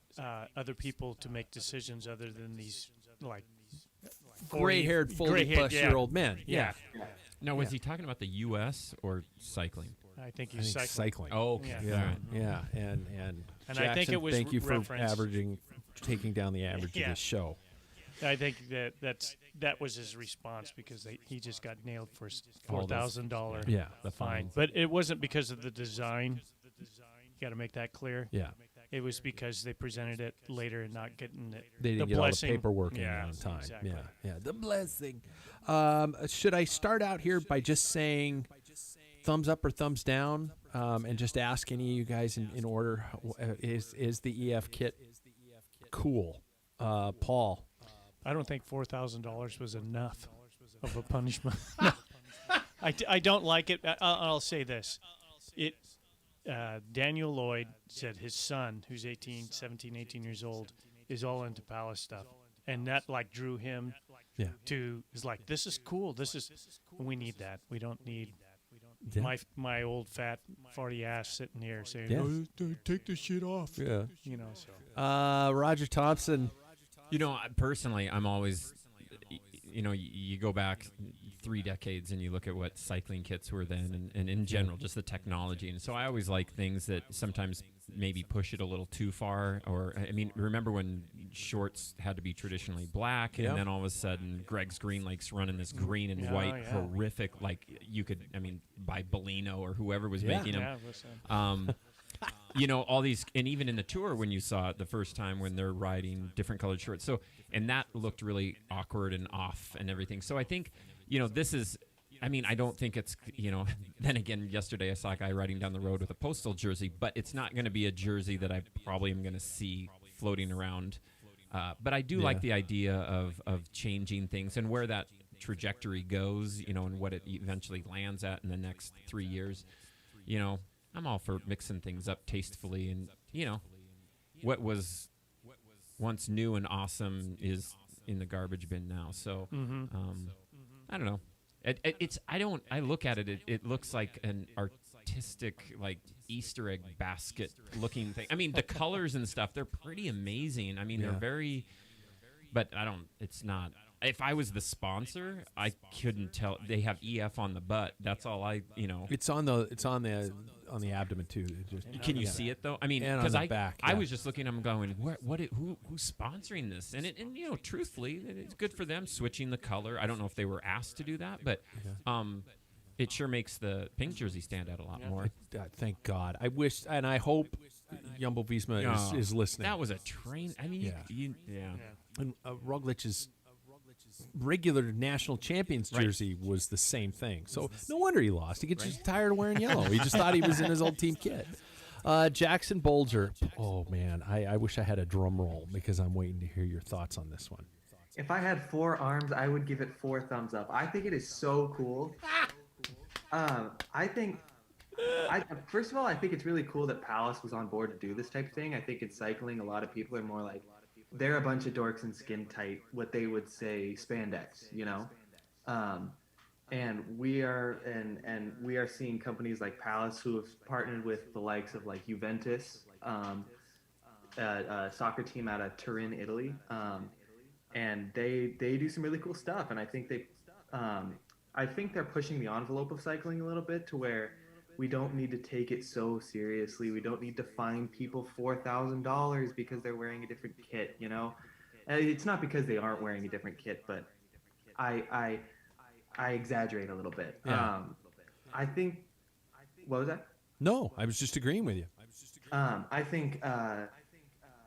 other people to make decisions other than these like gray-haired, 40-plus-year-old men. Yeah. Now, was he talking about the U.S. or cycling? I think I he's think cycling. cycling. Oh, okay. Yeah. All right. Yeah, and And Jackson, I think it was thank you for reference- taking down the average of Yeah. this show. I think that was his response because he just got nailed for All those- $4,000 Yeah, The fine. fines. But it wasn't because of the design. You got to make that clear. yeah. It was because they presented it later and not getting it. They didn't the get blessing. all the paperwork in Yeah, on time. exactly. Yeah, the blessing. Should I start out here by just saying thumbs up or thumbs down, and just ask any of you guys in order? Is the EF kit cool? Paul. I don't think $4,000 was enough of a punishment. No. I don't like it. I'll say this. Daniel Lloyd said his son, who's 17, 18 years old, is all into Palace stuff. And that like drew him Yeah. to, is like, this is cool. We need that. We don't need Yeah. my old fat farty ass sitting here saying, Yeah. oh, take this shit off. Yeah. You know, so. Roger Thompson. You know, personally, I'm always, you go back 3 decades and you look at what cycling kits were then and in general, just the technology. And so I always like things that sometimes maybe push it a little too far. Or, I mean, remember when shorts had to be traditionally black Yeah. and then all of a sudden Greg's Green Lake's running this green and Yeah, white yeah. horrific, like you could, buy Bellino or whoever was Yeah. making them. Yeah, listen. All these, and even in the tour when you saw it the first time when they're riding different colored shorts. So, and that looked really awkward and off and everything. So I think, this is, I don't think it's, then again, yesterday I saw a guy riding down the road with a Postal jersey, but it's not going to be a jersey that I probably am going to see floating around. But I do like the idea of changing things and where that trajectory goes, and what it eventually lands at in the next 3 years. I'm all for mixing things up tastefully, and what was once new and awesome is in the garbage bin now. So I don't know. I look at it. It looks like an artistic, like Easter egg basket looking thing. The colors and stuff, they're pretty amazing. They're very, but it's not. If I was the sponsor, I couldn't tell. They have EF on the butt. That's all It's on the abdomen too. It just- Can you see it though? And on because the back, I yeah. was just looking. I'm going, who's sponsoring this? And truthfully, it's good for them switching the color. I don't know if they were asked to do that, but it sure makes the pink jersey stand out a lot more. Thank God. I wish, and I hope Jumbo Visma is listening. That was a train. Yeah. And Roglic's regular national champions jersey was the same thing. So no wonder he lost. He gets just tired of wearing yellow. He just thought he was in his old team kit. Jackson Bolger. Oh, man. I wish I had a drum roll because I'm waiting to hear your thoughts on this one. If I had 4 arms, I would give it 4 thumbs up. I think it is so cool. I think First of all, I think it's really cool that Palace was on board to do this type of thing. I think in cycling, a lot of people are more like, they're a bunch of dorks in skin tight, what they would say spandex, you know? And we are seeing companies like Palace who have partnered with the likes of like Juventus, a soccer team out of Turin, Italy, and they do some really cool stuff. And I think they're pushing the envelope of cycling a little bit to where we don't need to take it so seriously. We don't need to fine people $4,000 because they're wearing a different kit. You know, and it's not because they aren't wearing a different kit, but I exaggerate a little bit. Yeah. I think. What was that? No, I was just agreeing with you. I think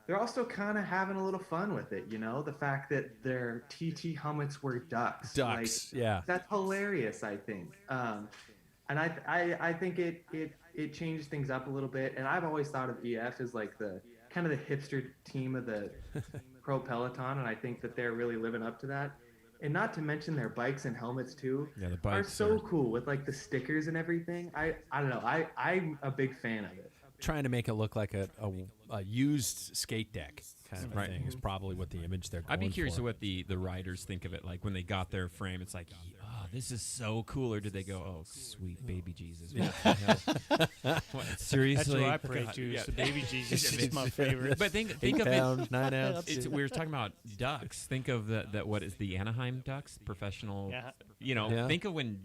they're also kind of having a little fun with it, you know? The fact that their TT helmets were ducks. Ducks, like, yeah. That's hilarious, I think. And I think it changes things up a little bit. And I've always thought of EF as like the kind of the hipster team of the pro peloton, and I think that they're really living up to that. And not to mention their bikes and helmets too. Yeah, the are bikes so are- cool with like the stickers and everything. I don't know. I'm a big fan of it. Trying to make it look like a used skate deck kind of a Right. thing is probably what the image they're going I'd be curious for. what the riders think of it. Like when they got their frame, it's like, oh, this is so cool. Or did they go, oh, sweet baby Jesus? What the hell? What, seriously? That's what I pray God, to. yeah. Is the baby Jesus is my favorite. But think 8 of it. pounds, 9 ounces. We were talking about ducks. Think of that. What is the Anaheim Ducks professional? Yeah. Yeah. Think of when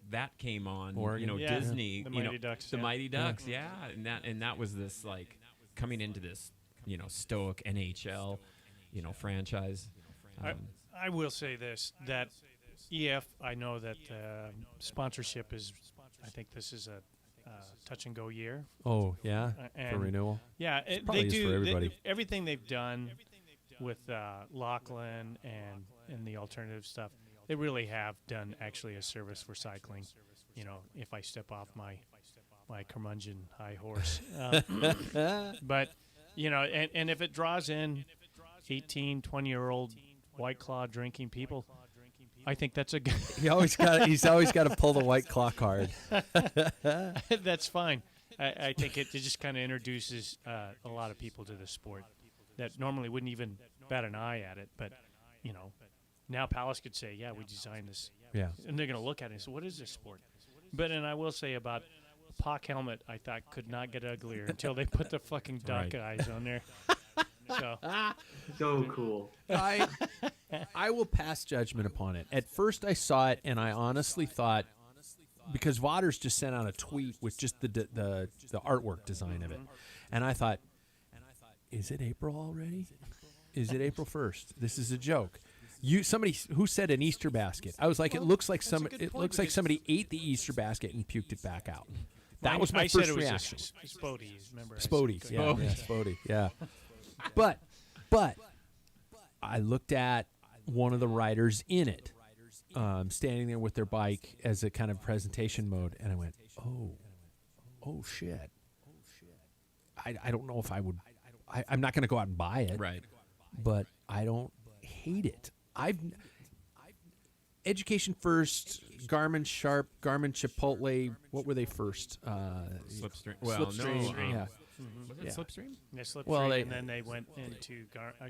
that came on. Oregon. Yeah. Disney. The Mighty Ducks, The yeah. Mighty Ducks. Yeah. And that was this like coming into this stoic NHL franchise. I will say this, that EF, I know that sponsorship is, I think this is a touch and go year. Oh, yeah, for and- renewal. Yeah, probably they is do. for everybody. Everything they've done with Lachlan and the alternative stuff, they really have done actually a service for cycling. If I step off my curmudgeon high horse. But, and if it draws in 18, 20-year-old White Claw drinking people, I think that's a good. He's always got to pull the White Claw card. That's fine. I think it just kind of introduces a lot of people to the sport that normally wouldn't even bat an eye at it. But, now Palace could say, yeah, we designed this. Yeah. And they're going to look at it and say, what is this sport? And I will say about the POC helmet, I thought could not get uglier until they put the fucking duck eyes on there. So, So cool. I will pass judgment upon it. At first, I saw it, and I honestly thought, because Vaughters just sent out a tweet with just the artwork design of it, and I thought, is it April already? Is it April 1st? This is a joke. Somebody who said an Easter basket. I was like, it looks like somebody ate the Easter basket and puked it back out. That was my I first said it was reaction. Spody, remember? Spody, yeah, Spody, yeah. But I looked at one of the riders in it, standing there with their bike as a kind of presentation mode, and I went, oh shit. I don't know if I would. I'm not going to go out and buy it, Right. but I don't hate it. Education First, Garmin Sharp, Garmin Chipotle. What were they first? Slipstream. Well, Slipstream, no. yeah. Was it Yeah. Slipstream? They slipped Well, free, they- and then they went into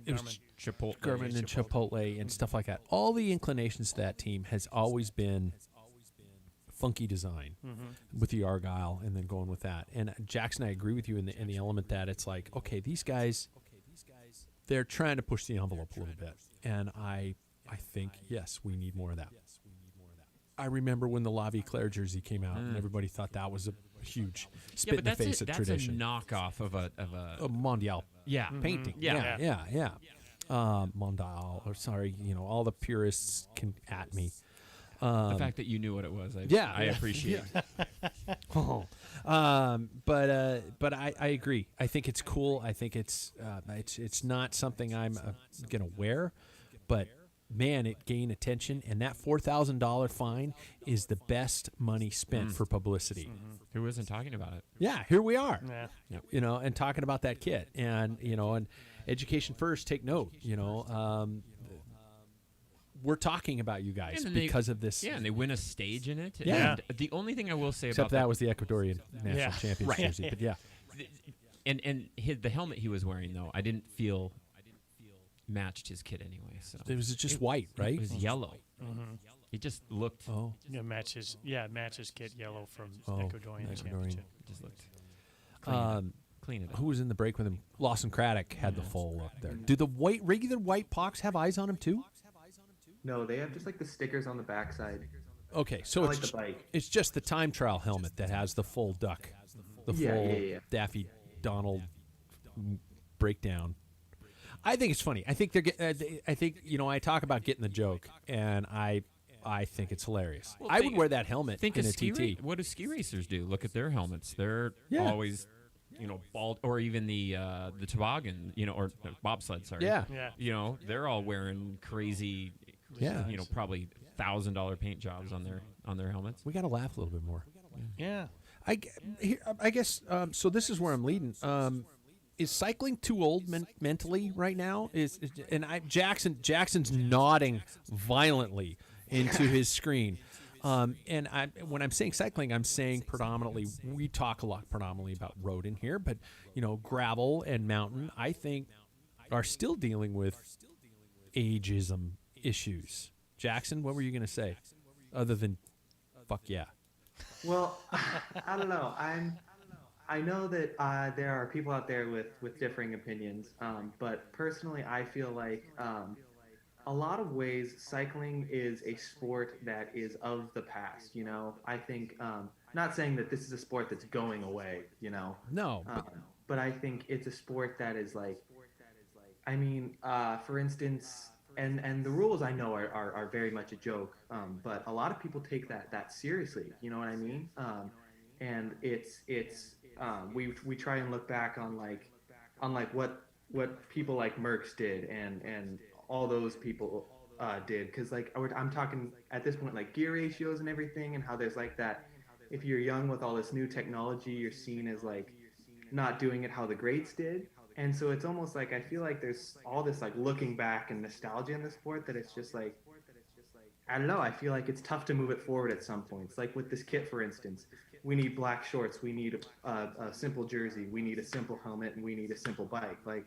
It was Garmin. Chipotle. Garmin and Chipotle and stuff like that. All the inclinations to that team has always been funky design with the Argyle and then going with that. And Jackson, I agree with you in the element that it's like, okay, these guys, they're trying to push the envelope a little bit. And I think, yes, we need more of that. I remember when the La Vie Claire jersey came out and everybody thought that was a huge spit in the face of that's tradition. a knockoff of a A Mondial yeah. painting. Yeah. Yeah. Mondial, or sorry, all the purists can at me. The fact that you knew what it was, I appreciate. But I agree. I think it's cool. I think it's not something I'm gonna wear, but man, it gained attention, and that $4,000 fine is the best money spent for publicity. Who isn't talking about it? Yeah, here we are. Yeah. And talking about that kit, and and Education First, take note. we're talking about you guys And because of this. Yeah, and they win a stage in it. Yeah. And the only thing I will say Except about that was the Ecuadorian national Yeah. champions Right. jersey. But yeah. and the helmet he was wearing though, I didn't feel matched his kit anyway. So It was just white, right? it was yellow. It just looked. Oh. Yeah, matches kit yellow from Oh, Ecuadorian Ecuadorian. championship. It just looked. Clean it up. Who was in the break with him? Lawson Craddock had the full look there. Do the regular white pucks have eyes on them too? No, they have just like the stickers on the backside. Okay, so I like it's the bike. it's just the time trial helmet that has the full duck, the Yeah, full yeah. Daffy Donald breakdown. I think it's funny. I think I think I talk about getting the joke, and I think it's hilarious. Well, I would think- wear that helmet Think in of a TT. what do ski racers do? Look at their helmets. They're Yeah. always, bald, or even the toboggan, or bobsled. Sorry. Yeah. Yeah. They're all wearing crazy, Yeah. probably $1,000 paint jobs on their helmets. We got to laugh a little bit more. Yeah. I guess so. This is where I'm leading. Is cycling too old mentally right now? Jackson's nodding violently into his screen. And when I'm saying cycling, I'm saying predominantly. We talk a lot predominantly about road in here, but gravel and mountain, I think, are still dealing with ageism issues. Jackson, what were you going to say, other than fuck yeah? Well, I don't know. I know that there are people out there with differing opinions, but personally, I feel like a lot of ways cycling is a sport that is of the past. I think not saying that this is a sport that's going away. No, But I think it's a sport that is like, for instance, and the rules I know are very much a joke, but a lot of people take that seriously. You know what I mean? And it's we try and look back on what people like Merckx did and all those people did, because I'm talking at this point like gear ratios and everything, and how there's like that. If you're young with all this new technology, you're seen as like not doing it how the greats did. And so it's almost like I feel like there's all this like looking back and nostalgia in the sport that it's just like, I don't know, I feel like it's tough to move it forward at some points. Like with this kit, for instance, we need black shorts, we need a simple jersey, we need a simple helmet, and we need a simple bike. Like,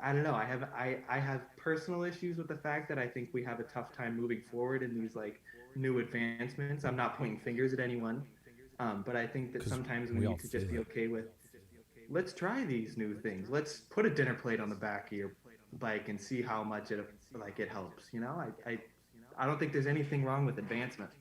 I don't know, I have personal issues with the fact that I think we have a tough time moving forward in these like new advancements. I'm not pointing fingers at anyone, but I think that sometimes we need to just be okay with, let's try these new things. Let's put a dinner plate on the back of your bike and see how much it helps. I don't think there's anything wrong with advancement.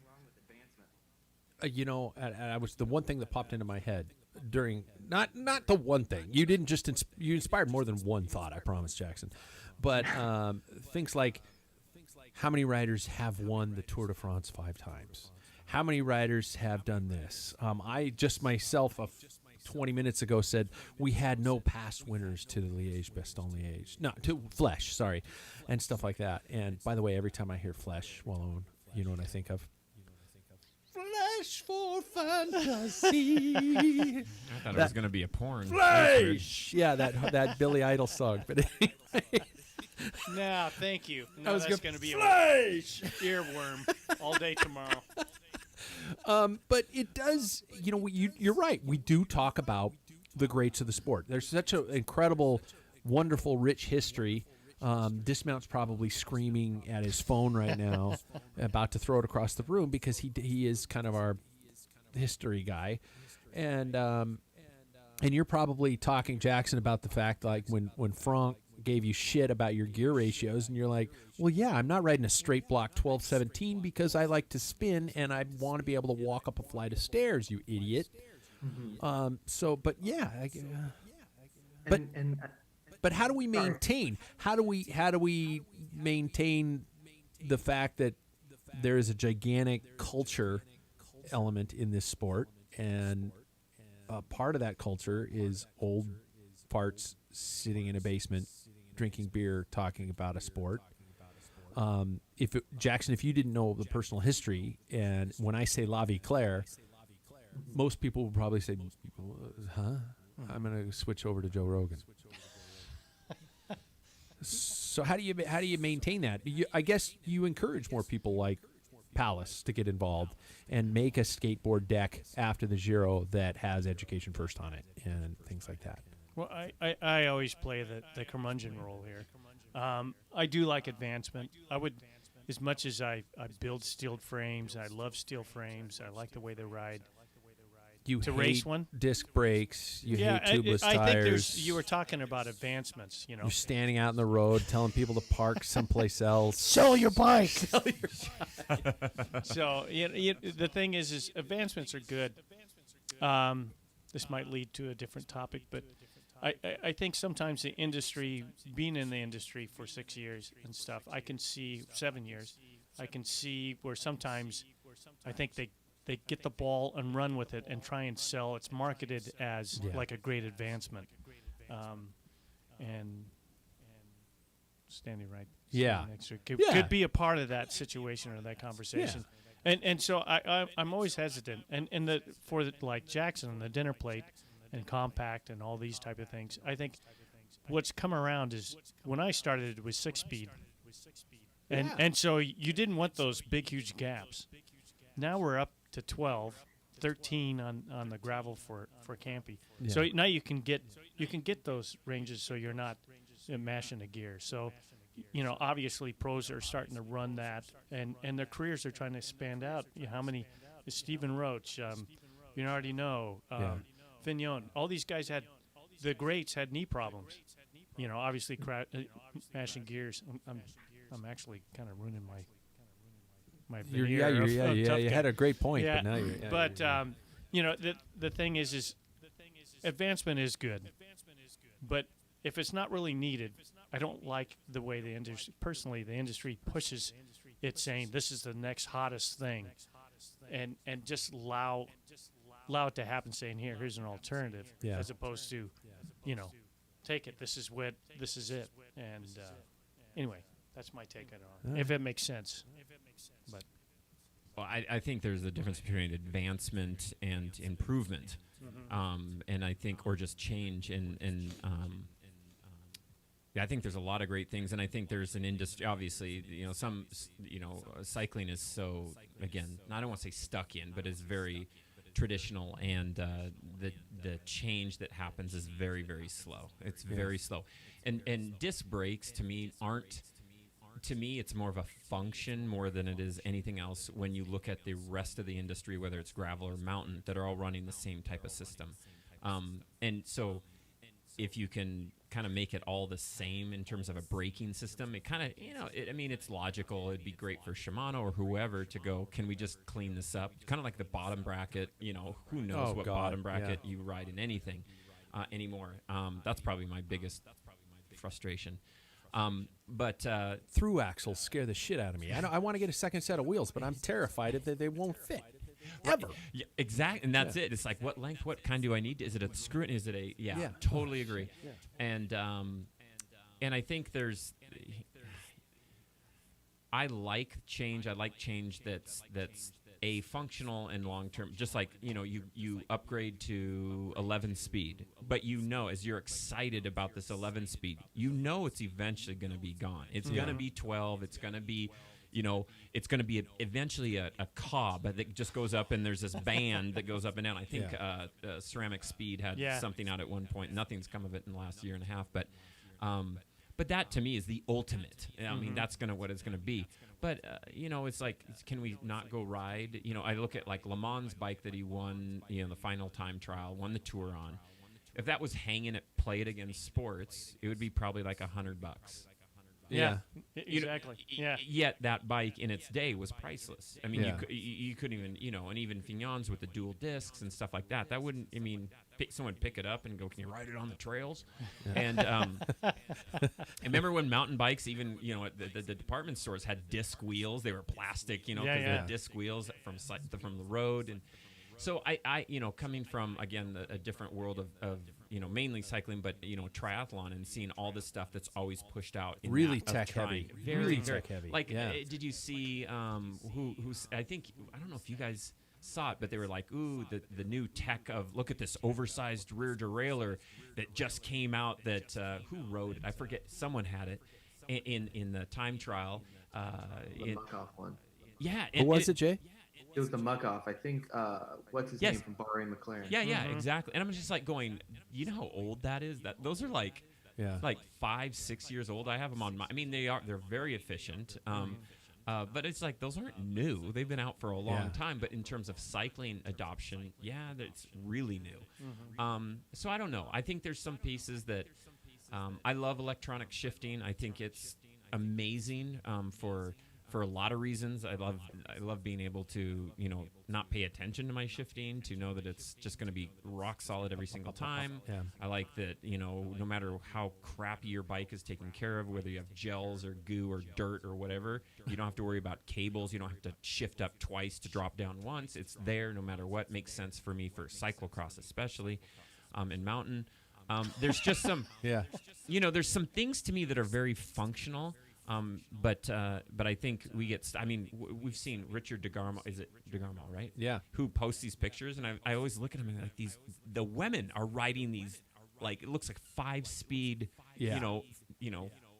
I was the one thing that popped into my head during not the one thing. You didn't just you inspired more than one thought. I promise, Jackson. But things like how many riders have won the Tour de France 5 times? How many riders have done this? I just myself 20 minutes ago said we had no past winners to the Liege-Bastogne-Liège. No, to Fleche, sorry, and stuff like that. And by the way, every time I hear Fleche, Wallone, you know what I think of? Fleche for fantasy. I thought it was going to be a porn. Fleche! Yeah, that Billy Idol song. But anyway. No, thank you. No, was that's good. going to be a Fleche! earworm all day tomorrow. But it does, you're right. We do talk about the greats of the sport. There's such an incredible, wonderful, rich history. Dismount's probably screaming at his phone right now, about to throw it across the room because he is kind of our history guy, and you're probably talking, Jackson, about the fact like when Franck gave you shit about your gear ratios, and you're like, well, yeah, I'm not riding a straight block 1217 because I like to spin and I want to be able to walk up a flight of stairs, you idiot. Mm-hmm. But yeah, but how do we maintain? How do we maintain the fact that there is a gigantic culture element in this sport, and part of that culture is old farts sitting in a basement, drinking beer, talking about a sport. Jackson, if you didn't know the personal history, and when I say La Vie Claire, most people would probably say, huh? I'm going to switch over to Joe Rogan. So how do you maintain that? I guess you encourage more people like Palace to get involved and make a skateboard deck after the Giro that has Education First on it and things like that. Well, I always play the curmudgeon role here. I do like advancement. I would, as much as I build steel frames, I love steel frames. I like the way they ride. You to hate race one? disc brakes. You Yeah, hate tubeless I think tires. you were talking about advancements, you know. You're standing out in the road telling people to park someplace else. Sell your bike. So the thing is advancements are good. This might lead to a different topic, but I think sometimes the industry, being in the industry for 6 years and stuff, I can see 7 years. I can see where sometimes I think they get the ball and run with it and try and sell. It's marketed as like a great advancement, and standing right next to it could be a part of that situation or that conversation. And so I'm always hesitant. And for like Jackson and the dinner plate and compact and all these type of things, I think what's come around is when I started it was 6-speed. And so you didn't want those big, huge gaps. Now we're up to 12, 13 on the gravel for campy. Yeah. So now you can get those ranges so you're not mashing the gear. So, obviously pros are starting to run that, and their careers are trying to expand out. How many? Stephen Roach, you already know, Fignon. All these guys the greats had knee problems. Obviously mashing gears. I'm actually kind of ruining my veneer. You had a great point, yeah, but now you're. The thing is advancement is good, but if it's not really needed, I don't like the way the industry pushes it, saying this is the next hottest thing, and just allow it to happen, saying here's an alternative, as opposed to, take it. This is it, and anyway, that's my take on it. If it makes sense. But well, I think there's a difference between advancement and improvement, and I think, or just change. I think there's a lot of great things, and I think there's an industry. Obviously, cycling is so, again, I don't want to say stuck in, but is very traditional, and the change that happens is very, very slow. It's very slow, and disc brakes to me aren't. To me, it's more of a function more than it is anything else when you look at the rest of the industry, whether it's gravel or mountain, that are all running the same type of system. And so if you can kind of make it all the same in terms of a braking system, it kind of, it's logical. It'd be great for Shimano or whoever to go, can we just clean this up? Kind of like the bottom bracket, who knows bottom bracket you ride in anything anymore. That's probably my biggest frustration. But through axles scare the shit out of me. I want to get a second set of wheels, but I'm terrified that they won't fit. Ever. Yeah, exactly. And that's it. It's like, what length, what kind do I need? Is it a screw? Is it a, totally agree. Yeah. And I think I like change. I like change that's a functional and long-term, just like, you upgrade to 11 speed, but as you're excited about this 11 speed, it's eventually going to be gone. It's going to be 12. It's going to be, it's going to be eventually a cob that just goes up, and there's this band that goes up and down. I think Ceramic Speed had something out at one point. Nothing's come of it in the last year and a half, but that to me is the ultimate. I mean, that's what it's going to be. But, it's like, can we not go ride? I look at like Le Mans' bike that he won, the final time trial, won the Tour on. If that was hanging at Play It Against Sports, it would be probably like $100. Yeah, exactly. Yet that bike in its day was priceless. I mean, you couldn't even, and even Fignon's with the dual discs and stuff like that. That wouldn't, someone pick it up and go, can you ride it on the trails? Yeah. And I remember when mountain bikes, even, the department stores had disc wheels. They were plastic, because they had disc wheels from the road. And so I coming from, again, a different world of mainly cycling, but, triathlon, and seeing all this stuff that's always pushed out. Really tech heavy. Very tech heavy. Like, did you see who's, I don't know if you guys saw it, but they were like, ooh, the new tech of, look at this oversized rear derailleur that just came out that, who rode it? I forget. Someone had it. in the time trial. The muck-off one. Yeah. What was it, Jay? It was the muck-off. I think, what's his name from Bahrain McLaren? Yeah, exactly. And I'm just like going, you know how old that is? Those are like 5-6 years old. I have them on my. I mean, they're very efficient. But it's like those aren't new. They've been out for a long time. But in terms of cycling adoption, that's really new. So I don't know. I think there's some pieces that I love electronic shifting. I think it's amazing for a lot of reasons. I love being able to not pay attention to my shifting, to know that it's just going to be rock solid every single time. Yeah. I like that no matter how crappy your bike is taken care of, whether you have gels or goo or dirt or whatever, you don't have to worry about cables. You don't have to shift up twice to drop down once. It's there no matter what. Makes sense for me for cyclocross especially, and mountain. There's just some there's some things to me that are very functional. But I think we get. We've seen Richard DeGarmo. Is it DeGarmo, right? Yeah. Who posts these pictures, and I always look at him and like the women are riding these like it looks like 5-speed,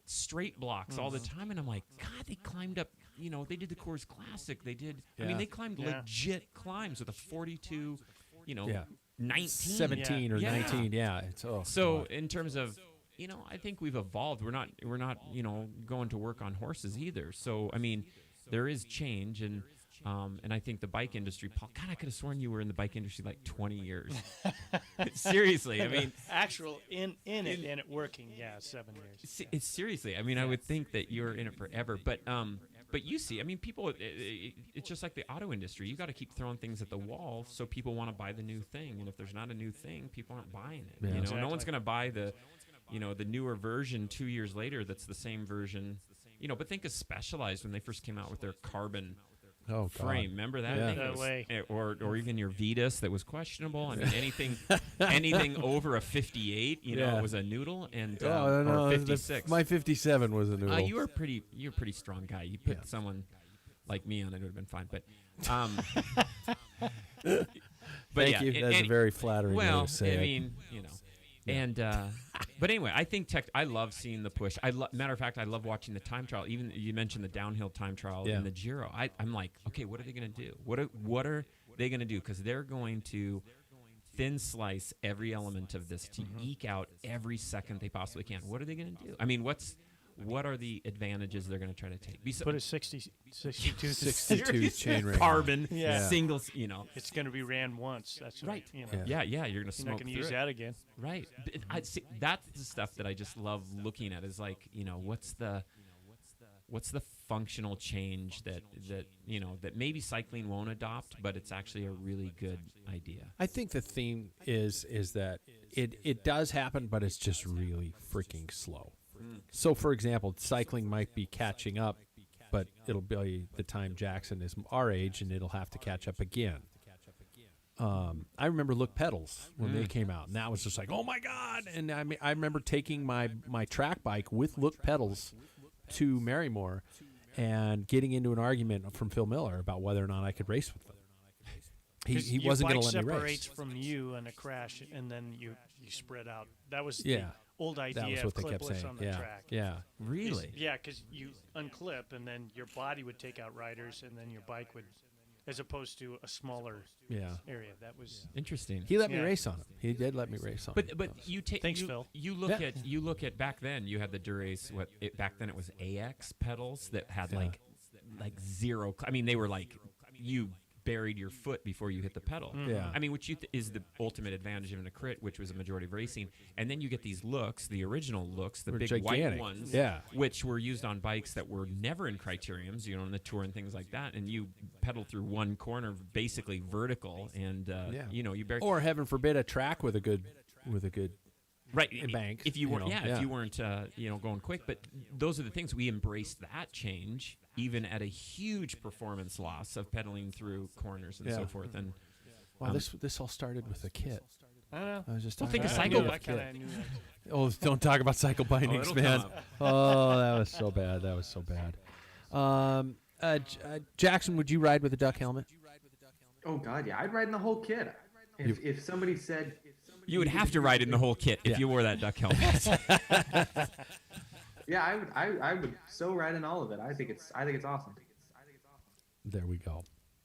straight blocks all the time, and I'm like, God, they climbed up. They did the Coors Classic. They did. I mean, they climbed legit climbs with a 42. 19, 17 or 19. Yeah. It's so in terms of. I think we've evolved. We're not, going to work on horses either. So, I mean, there is change, and I think the bike industry. Paul, God, I could have sworn you were in the bike industry like 20 years. Seriously, I mean, actual in it and it working. Yeah, 7 years. It's seriously. I mean, I would think that you're in it forever, but you see, I mean, people. It's just like the auto industry. You got to keep throwing things at the wall so people want to buy the new thing, and if there's not a new thing, people aren't buying it. Yeah. No one's going to buy the newer version 2 years later that's the same version. But think of Specialized when they first came out with their carbon frame. Remember that? Yeah. Thing? No way. Or even your Vetus that was questionable. I mean, anything over a 58, it was a noodle, and or 56. My 57 was a noodle. You're a pretty strong guy. You put someone like me on it would have been fine. But Thank you. That's a very flattering way to say it. I mean, And but anyway, I think I love seeing the push. Matter of fact, I love watching the time trial. Even you mentioned the downhill time trial in the Giro. I'm like, okay, what are they going to do? What are they going to do? Because they're going to thin slice every element of this to eke out every second they possibly can. What are they going to do? I mean, what are the advantages they're going to try to take? Put a 62 chain ring. Carbon, singles, It's going to be ran once. That's right. Yeah, you're going to You're smoke not going to use that again. Right. I see, that's the stuff that I just love looking at is like, what's the functional change that maybe cycling won't adopt, but it's actually a really good idea. I think the theme is that it does happen, but it's just really freaking slow. So, for example, cycling might be catching up, but it'll be the time Jackson is our age, and it'll have to catch up again. I remember Look Pedals when they came out, and that was just like, oh my God! And I remember taking my track bike with Look Pedals to Marymore and getting into an argument from Phil Miller about whether or not I could race with them. He wasn't going to let me race. Separates from you in a crash, and then you spread out. That was the old idea that was of what they kept clipless saying. on the track. Yeah. Really? Yeah, because you unclip, and then your body would take out riders, and then your bike would, as opposed to a smaller area. That was interesting. He let me race on him. He did let me race on him. But you take Thanks, Phil. You look at back then. You had the Durace. Back then it was AX pedals that had like zero. I mean, they were like you buried your foot before you hit the pedal. Yeah. I mean, which is the ultimate advantage of a crit, which was a majority of racing. And then you get these looks, the original looks, the They're big gigantic. white ones, Yeah. which were used on bikes that were never in criteriums, in the Tour and things like that. And you pedal through one corner, basically vertical, and you bury. Or heaven forbid, a track with a good right bank. If you weren't, if you weren't, going quick. But those are the things we embraced that change, even at a huge performance loss of pedaling through corners and so forth. And wow, this all started with a kit. I don't know. I was just Well, talking think of about cycle a I kit. kind of knew that. Oh, don't talk about cycle bindings, it'll man. come up. Oh, that was so bad. That was so bad. Jackson, would you ride with a duck helmet? Oh God, yeah, I'd ride in the whole kit. If somebody said you would have to ride in the whole kit if you wore that duck helmet. Yeah, I would so ride in all of it. I think it's awesome. There we go.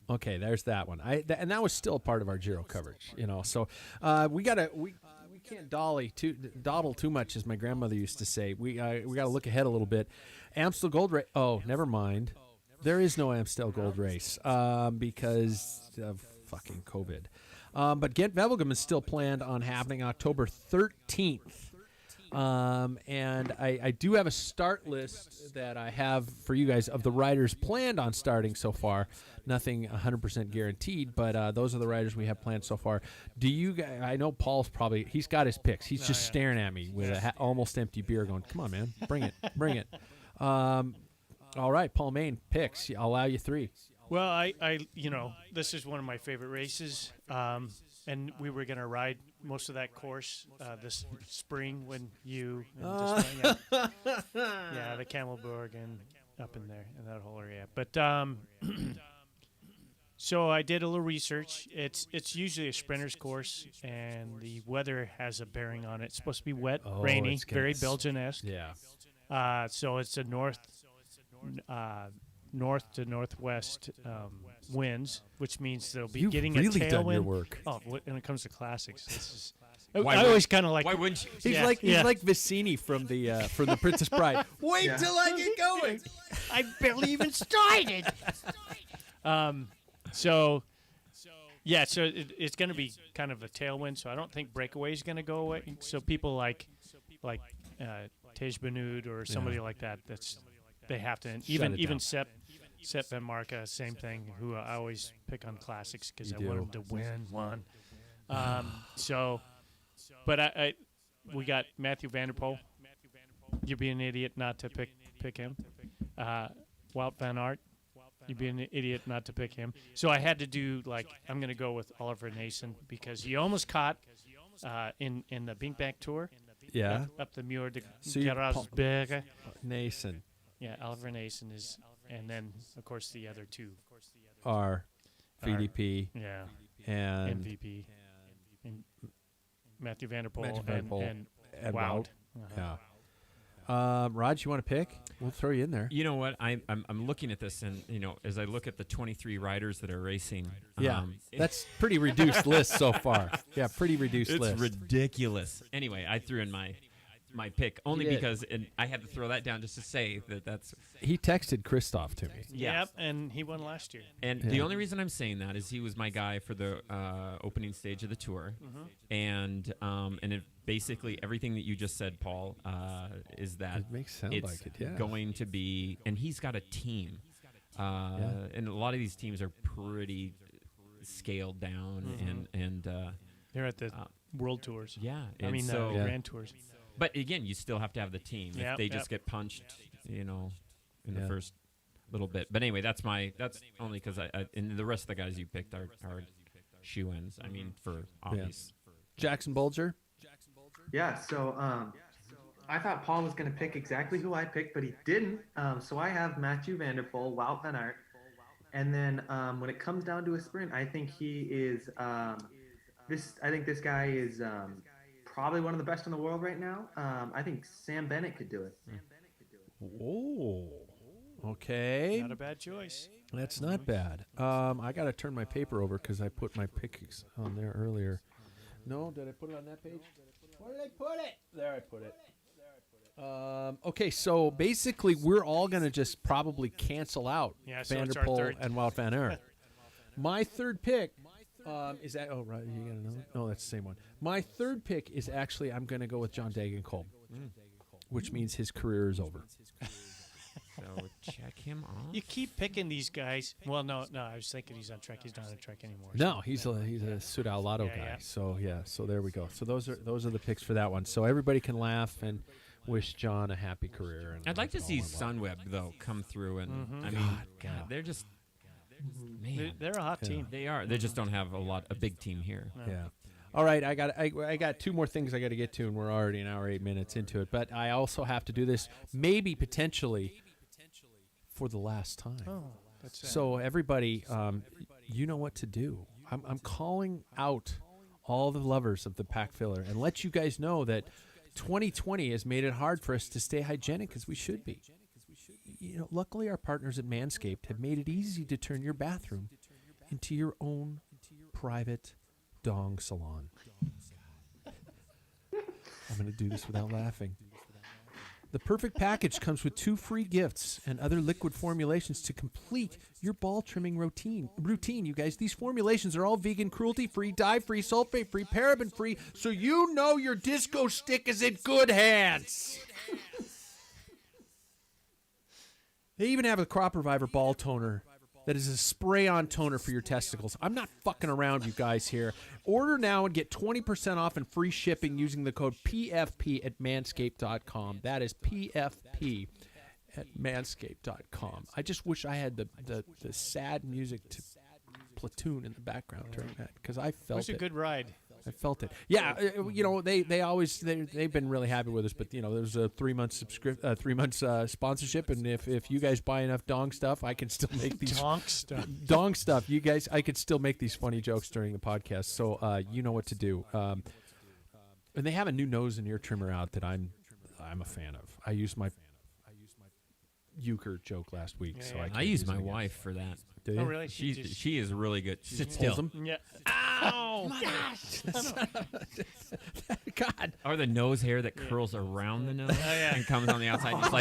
Okay, there's that one. And that was still a part of our Giro coverage, So we can't dawdle too much, as my grandmother used to say. We got to look ahead a little bit. Amstel Gold Race. Oh, never mind. There is no Amstel Gold Race because of fucking COVID. But Ghent-Wevelgem is still planned on happening October 13th. And I do have a start list that I have for you guys of the riders planned on starting so far. Nothing 100% guaranteed, but those are the riders we have planned so far. Do you guys, I know Paul's he's got his picks. He's just staring at me with a almost empty beer going, come on, man, bring it. All right, Paul Main, picks. I'll allow you 3. Well, I this is one of my favorite races, and we were going to ride most of that course this spring when you and the Camelberg and up in there in that whole area. But so I did a little research. It's usually a sprinter's course, and the weather has a bearing on it. It's supposed to be wet, rainy, very Belgian-esque. Yeah. So it's a north to northwest winds, which means they'll be You've getting really a tailwind. done your work. Oh, when it comes to classics, this is. Why I would- always kind of like. Why wouldn't you? He's like Vicini from the Princess Bride. Wait Yeah. till I get going. I barely even started. So it's going to be kind of a tailwind. So I don't think breakaway is going to go away. So people like Tej Benoot or somebody like that. They have to. And even down. Sepp Van Marke, same thing. Who I always pick on classics because I You want do. him to win one. But we got Matthew Van der Poel. You'd be an idiot not to pick him. Wout van Aert. You'd be an idiot not to pick him. So I had to do I'm going to go with Oliver Naesen because he almost caught in the Binkbank Tour. Yeah. Up the Muur de So you- Gerasbergen. Nason Yeah, Oliver Naesen is, and then of course the other two. are VDP Yeah, and MVP. And Matthew Van der Poel Matthew Van der Poel and and Wout. yeah. Raj, you want to pick? We'll throw you in there. You know what? I'm looking at this, and as I look at the 23 riders that are racing, Yeah, that's pretty reduced list so far. Yeah, pretty reduced it's list. ridiculous. Anyway, I threw in my pick only You did. because I had to throw that down just to say that's He texted Christoph to me. yeah. Yep, and he won last year. And Yeah. the only reason I'm saying that is he was my guy for the opening stage of the tour, and basically everything that you just said, Paul, is that It makes sound it's like it, yeah. going to be, and he's got a team, and a lot of these teams are pretty scaled down, and They're at the World Tours. yeah, I and mean so, Yeah. Grand Tours. but again, you still have to have the team. Yep, If they just yep. get punched, in Yeah. the first little bit. But anyway, that's only because I and the rest of the guys you picked are shoe-ins. I mean, for obvious. Jackson Bulger. Yeah, so I thought Paul was going to pick exactly who I picked, but he didn't. So I have Matthew Van der Poel, Wout van Aert. And then when it comes down to a sprint, I think he is I think this guy is probably one of the best in the world right now. I think Sam Bennett could do it. Oh, okay. Not a bad choice. That's not bad. I got to turn my paper over because I put my picks on there earlier. No, did I put it on that page? Where did I put it? There I put it. Okay, so basically we're all going to just probably cancel out Yeah, so Van it's der our Poel third. and Wout van Aert. My third pick is that. Oh, right. You got to know. No, that's the same one. My third pick is actually I'm going to go with John Degenkolb, which means his career is over. So check him off. You keep picking these guys. Well, no, I was thinking he's on Trek. He's not on Trek anymore. No, he's a Sudal Lotto Yeah, guy. yeah. So yeah, so there we go. So those are the picks for that one. So everybody can laugh and wish John a happy career. And I'd like to all see in one. Sunweb though come through, and I mean, God. they're just They're, they're a hot team. they are. They just don't have a big team here. Yeah. All right, I got two more things I got to get to, and we're already an hour 8 minutes into it. But I also have to do this, maybe potentially, for the last time. Oh, that's sad. So everybody, you know what to do. I'm calling out all the lovers of the Packfiller and let you guys know that 2020 has made it hard for us to stay hygienic as we should be. You know, luckily our partners at Manscaped have made it easy to turn your bathroom into your own private dong salon. I'm going to do this without laughing. The perfect package comes with 2 free gifts and other liquid formulations to complete your ball trimming routine. You guys, these formulations are all vegan, cruelty-free, dye-free, sulfate-free, paraben-free, so you know your disco stick is in good hands. They even have a crop reviver ball toner that is a spray-on toner for your testicles. I'm not fucking around, you guys, here. Order now and get 20% off and free shipping using the code PFP at manscaped.com. That is PFP at manscaped.com. I just wish I had the sad music to Platoon in the background during that, because I felt It was a good ride. I felt it. Yeah, you know, they've been really happy with us, but you know, there's a 3 month sponsorship, and if you guys buy enough dong stuff, I can still make these dong stuff. You guys, I could still make these funny jokes during the podcast. So you know what to do. And they have a new nose and ear trimmer out that I'm a fan of. I used my euchre joke last week, so I used my wife for that. Did you? Oh, really? She is really good. Sit Pulls still. them? Yeah. Ow! God. Or the nose hair that curls around the nose yeah. and comes on the outside. It's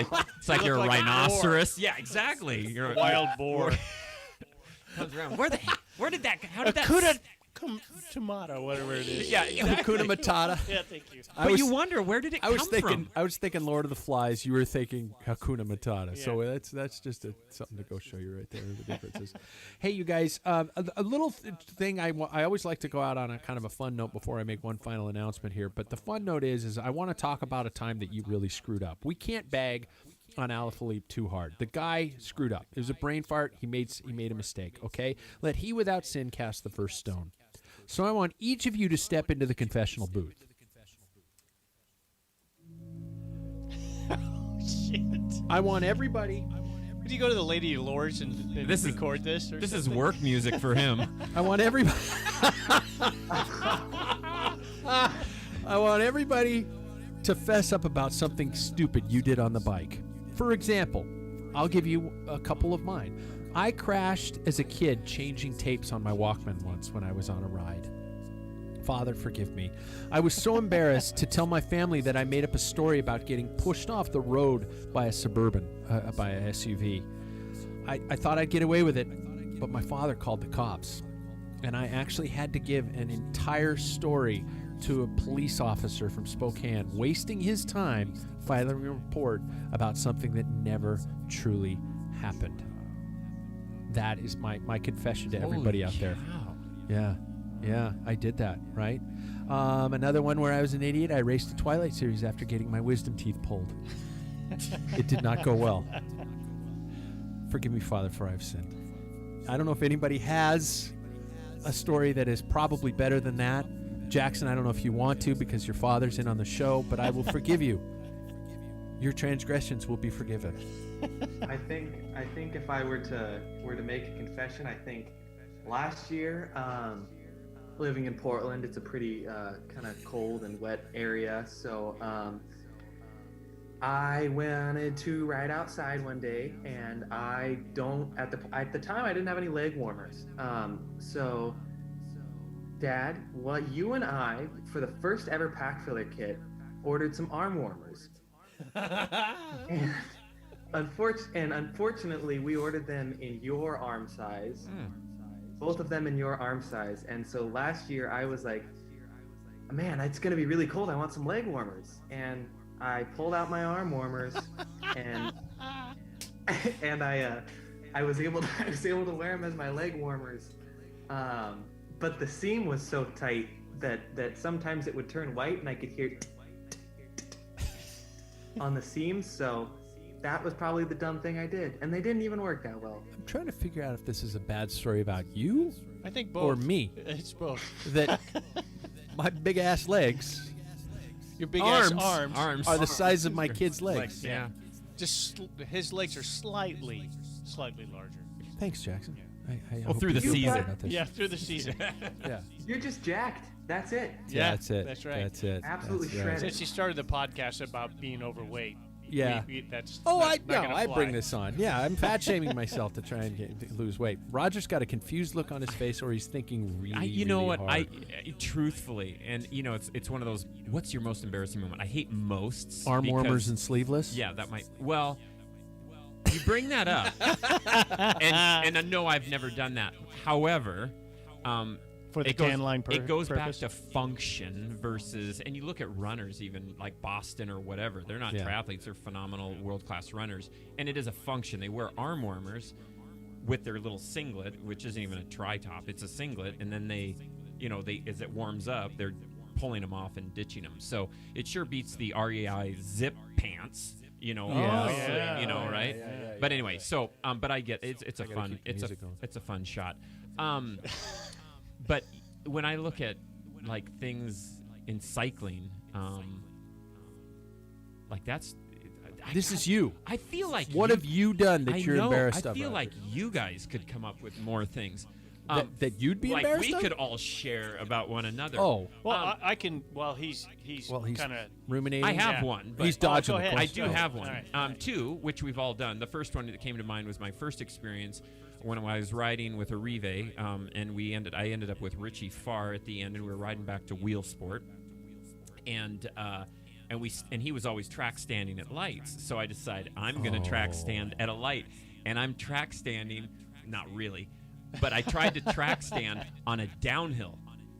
like you're a look like a rhinoceros. Yeah, exactly. You're a Wild boar. comes around. Where did that? How did that? Hakuna tomato, whatever it is. Yeah, exactly. Hakuna Matata. Yeah, thank you. But you wonder, where did it come from? I was thinking Lord of the Flies. You were thinking Hakuna Matata. So that's just something to go show you right there, the differences. Hey, you guys, a little thing I always like to go out on a kind of a fun note before I make one final announcement here. But the fun note is I want to talk about a time that you really screwed up. We can't bag on Alaphilippe too hard. The guy screwed up. It was a brain fart. He made a mistake, okay? Let he without sin cast the first stone. So I want each of you to step into the confessional booth. Shit. I want everybody. Would you go to the Lady Lords and record this? Or This is something? work music for him. I want everybody. I want everybody to fess up about something stupid you did on the bike. For example, I'll give you a couple of mine. I crashed as a kid changing tapes on my Walkman once when I was on a ride. Father, forgive me. I was so embarrassed to tell my family that I made up a story about getting pushed off the road by a Suburban, by a SUV. I thought I'd get away with it, but my father called the cops. And I actually had to give an entire story to a police officer from Spokane, wasting his time filing a report about something that never truly happened. That is my confession to everybody out there. Yeah, I did that, right? Another one where I was an idiot. I raced the Twilight series after getting my wisdom teeth pulled. It did not go well. Forgive me, Father, for I have sinned. I don't know if anybody has a story that is probably better than that. Jackson, I don't know if you want to because your father's in on the show, but I will forgive you. Your transgressions will be forgiven. I think if I were to make a confession, I think last year, living in Portland, it's a pretty kind of cold and wet area. So I wanted to ride outside one day, and at the time I didn't have any leg warmers. So Dad, you and I, for the first ever Packfiller kit, ordered some arm warmers. And unfortunately, we ordered them in your arm size. Both of them in your arm size. And so last year I was like, man, it's going to be really cold. I want some leg warmers. And I pulled out my arm warmers and I was able to wear them as my leg warmers. But the seam was so tight that sometimes it would turn white and I could hear on the seams. So that was probably the dumb thing I did, and they didn't even work that well. I'm trying to figure out if this is a bad story about you I think both. or me. It's both. That my big ass legs Your big Arms. ass arms are the size of my kid's legs. Yeah. Just his legs are slightly larger. Thanks, Jackson. I Well, hope through the you feel season. better about this. Yeah, through the season. Yeah. You're just jacked. That's it. Yeah, that's it. That's right. That's it. Absolutely That's right. shredded. Since you started the podcast about being overweight, Yeah. that's Oh, not, I not no, gonna I fly. bring this on. Yeah, I'm fat shaming myself to try and lose weight. Roger's got a confused look on his face, or he's thinking really. You know really what? hard. Truthfully, and it's one of those. What's your most embarrassing moment? I hate mosts. arm warmers because- and sleeveless. Yeah, that might. Well, you bring that up, and I know I've never done that. However, For the it goes, tan line it goes back purpose. to function versus, and you look at runners, even like Boston or whatever. They're not Yeah. triathletes; they're phenomenal, world-clalas runners, and it is a function. They wear arm warmers with their little singlet, which isn't even a tri-top; it's a singlet, and then they as it warms up, they're pulling them off and ditching them. So it sure beats the REI zip pants. Yeah. Obviously, yeah. right? yeah, But anyway, so but I get it's a gotta fun keep the it's a music going. it's a fun shot. But when I look at like things in cycling, like that's This is you. I feel like What have you done that I you're know, embarrassed I of? feel Roger? like you guys could come up with more things. that you'd be like embarrassed we of? could all share about one another. Oh, Well, I can. Well, he's he's kind of. ruminating. I have Yeah. one. But He's dodging go the ahead. I question. do have one. All right. Two, which we've all done. The first one that came to mind was my first experience when I was riding with a Rive, and I ended up with Richie Farr at the end, and we were riding back to Wheel Sport, and he was always track standing at lights. So I decided I'm going to track stand at a light, and I'm track standing, not really, but I tried to track stand on a downhill.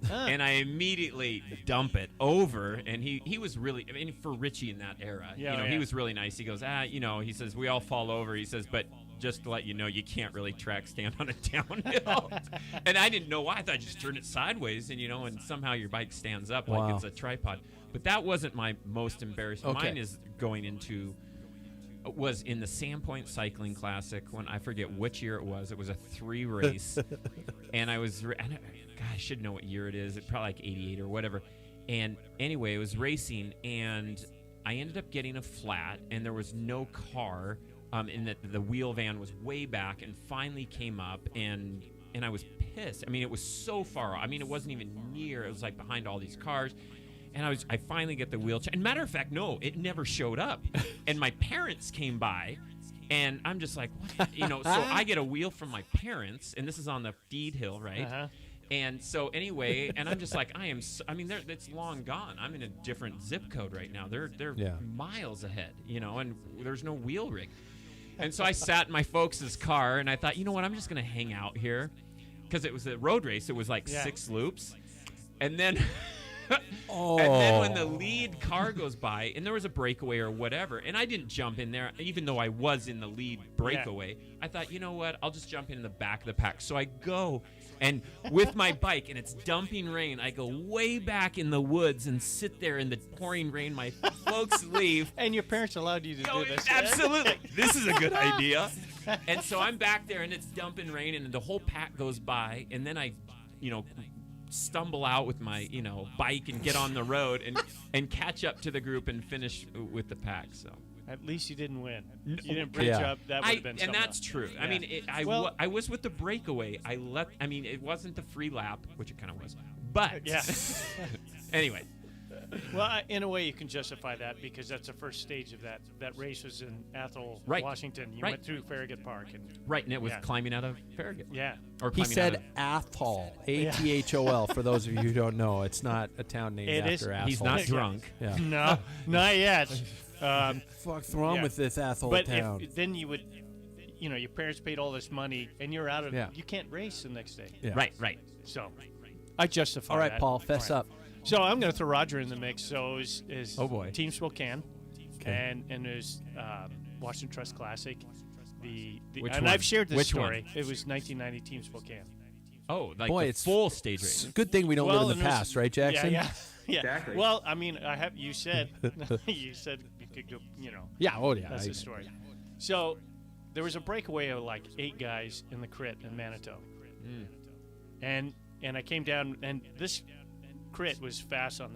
And I immediately dump it over, and he was really, I mean, for Richie in that era, he was really nice. He goes, he says, we all fall over. He says, but just to let you know, you can't really track stand on a downhill. And I didn't know why. I thought just turn it sideways, and somehow your bike stands up Wow. like it's a tripod. But that wasn't my most embarrassing. Okay. Mine is was in the Sandpoint Cycling Classic when I forget which year it was. It was a 3 race, and I should know what year it is. It's probably like 88 or whatever. And anyway, it was racing, and I ended up getting a flat, and there was no car, and that the wheel van was way back, and finally came up, and I was pissed. I mean, it was so far. I mean, it wasn't even near. It was like behind all these cars. And I finally get the wheel. And matter of fact, no, it never showed up. And my parents came by, and I'm just like, what? So I get a wheel from my parents, and this is on the feed hill, right? Uh-huh. And so anyway, and I'm just like, it's long gone. I'm in a different zip code right now. They're Yeah. miles ahead, and there's no wheel rig. And so I sat in my folks' car, and I thought, you know what, I'm just going to hang out here. Because it was a road race. It was like 6 loops. And then... And then when the lead car goes by, and there was a breakaway or whatever, and I didn't jump in there, even though I was in the lead breakaway. I thought, you know what, I'll just jump in the back of the pack. So I go, and with my bike, and it's dumping rain, I go way back in the woods and sit there in the pouring rain. My folks leave. And your parents allowed you to do this. Absolutely. This is a good idea. And so I'm back there, and it's dumping rain, and the whole pack goes by, and then I, stumble out with my, bike and get on the road and catch up to the group and finish with the pack. So At least you didn't win. You didn't bridge Yeah. up. That would have been and something that's else. true. I Yeah. mean, Well- I was with the breakaway. It wasn't the free lap, which it kind of was. But Yeah. anyway, Well, in a way, you can justify that because that's the first stage of that. That race was in Athol, Right. Washington. You Right. went through Farragut Park, and right, and it was Yeah. climbing out of Farragut. yeah, Or He climbing said out of, Athol, A-T-H-O-L. For those of you who don't know, it's not a town named It after is- assholes. he's not Yeah. drunk. Yeah. no, not yet. Fuck's wrong Yeah. with this asshole But town? then you would, your parents paid all this money, and you're out of. Yeah. You can't race the next day. Yeah. Right. So, I justify. All right, that. Paul, fess All right. up. So I'm going to throw Roger in the mix. So is Oh, boy. Team Spokane, Okay. and there's Washington Trust Classic. Which and one? I've shared this Which story. one? It was 1990 Team Spokane. Oh, like Boy, the it's full stage It's race. a good thing we don't live in and the there's- past, right, Jackson? Yeah. Exactly. Well, I mean, you said you said you could go. Yeah, oh, yeah. That's the story. So there was a breakaway of like 8 guys in the crit in Manitou, and I came down, and this crit was fast on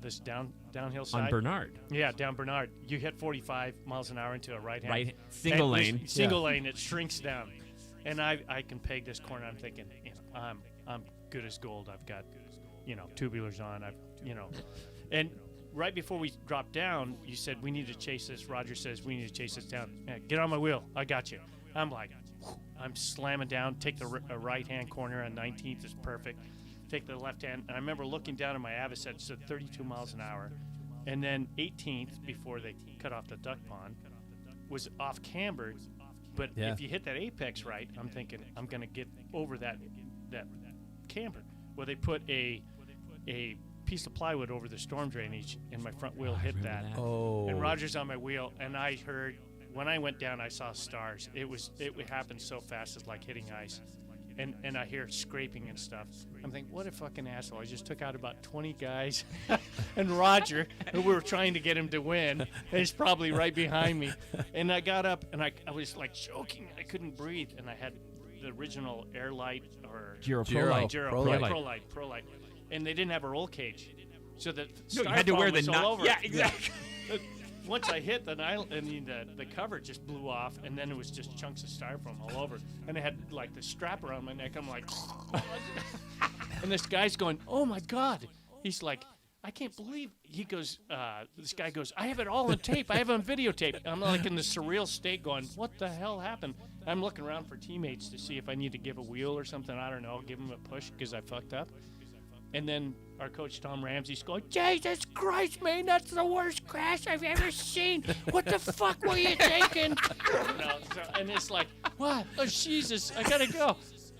this downhill side. On Bernard. Yeah, down Bernard. You hit 45 miles an hour into a right hand. Right, single lane. Single lane. It shrinks down, And I can peg this corner. I'm thinking, I'm good as gold. I've got, tubulars on. And right before we dropped down, you said we need to chase this. Roger says we need to chase this down. Get on my wheel. I got you. I'm like, I'm slamming down. Take the right hand corner on 19th is perfect. Take the left hand, and I remember looking down at my avocet, it said 32 miles an hour, and then 18th before they cut off the duck pond was off cambered. But if you hit that apex right, I'm thinking I'm going to get over that camber. Well, they put a piece of plywood over the storm drainage, and my front wheel hit that. Oh. And Roger's on my wheel, and I heard, when I went down, I saw stars. It happened so fast, it's like hitting ice. And I hear scraping and stuff. I'm thinking, what a fucking asshole. I just took out about 20 guys. And Roger, who we were trying to get him to win, is probably right behind me. And I got up, and I was like choking. I couldn't breathe. And I had the original Air Light or Giro Giro. Pro Light. And they didn't have a roll cage. So the you had to wear the was all nut. over. Yeah, exactly. Once I hit the nylon, the cover just blew off, and then it was just chunks of styrofoam all over. And I had like the strap around my neck. I'm like, and this guy's going, "Oh my God!" He's like, "I can't believe." He goes, "This guy goes, I have it all on tape. I have it on videotape." I'm like in the surreal state, going, "What the hell happened?" I'm looking around for teammates to see if I need to give a wheel or something. I don't know, give him a push because I fucked up. And then our coach, Tom Ramsey's going, "Jesus Christ, man, that's the worst crash I've ever seen. What the fuck were you thinking?" And it's like, what? Oh, Jesus, I got to go.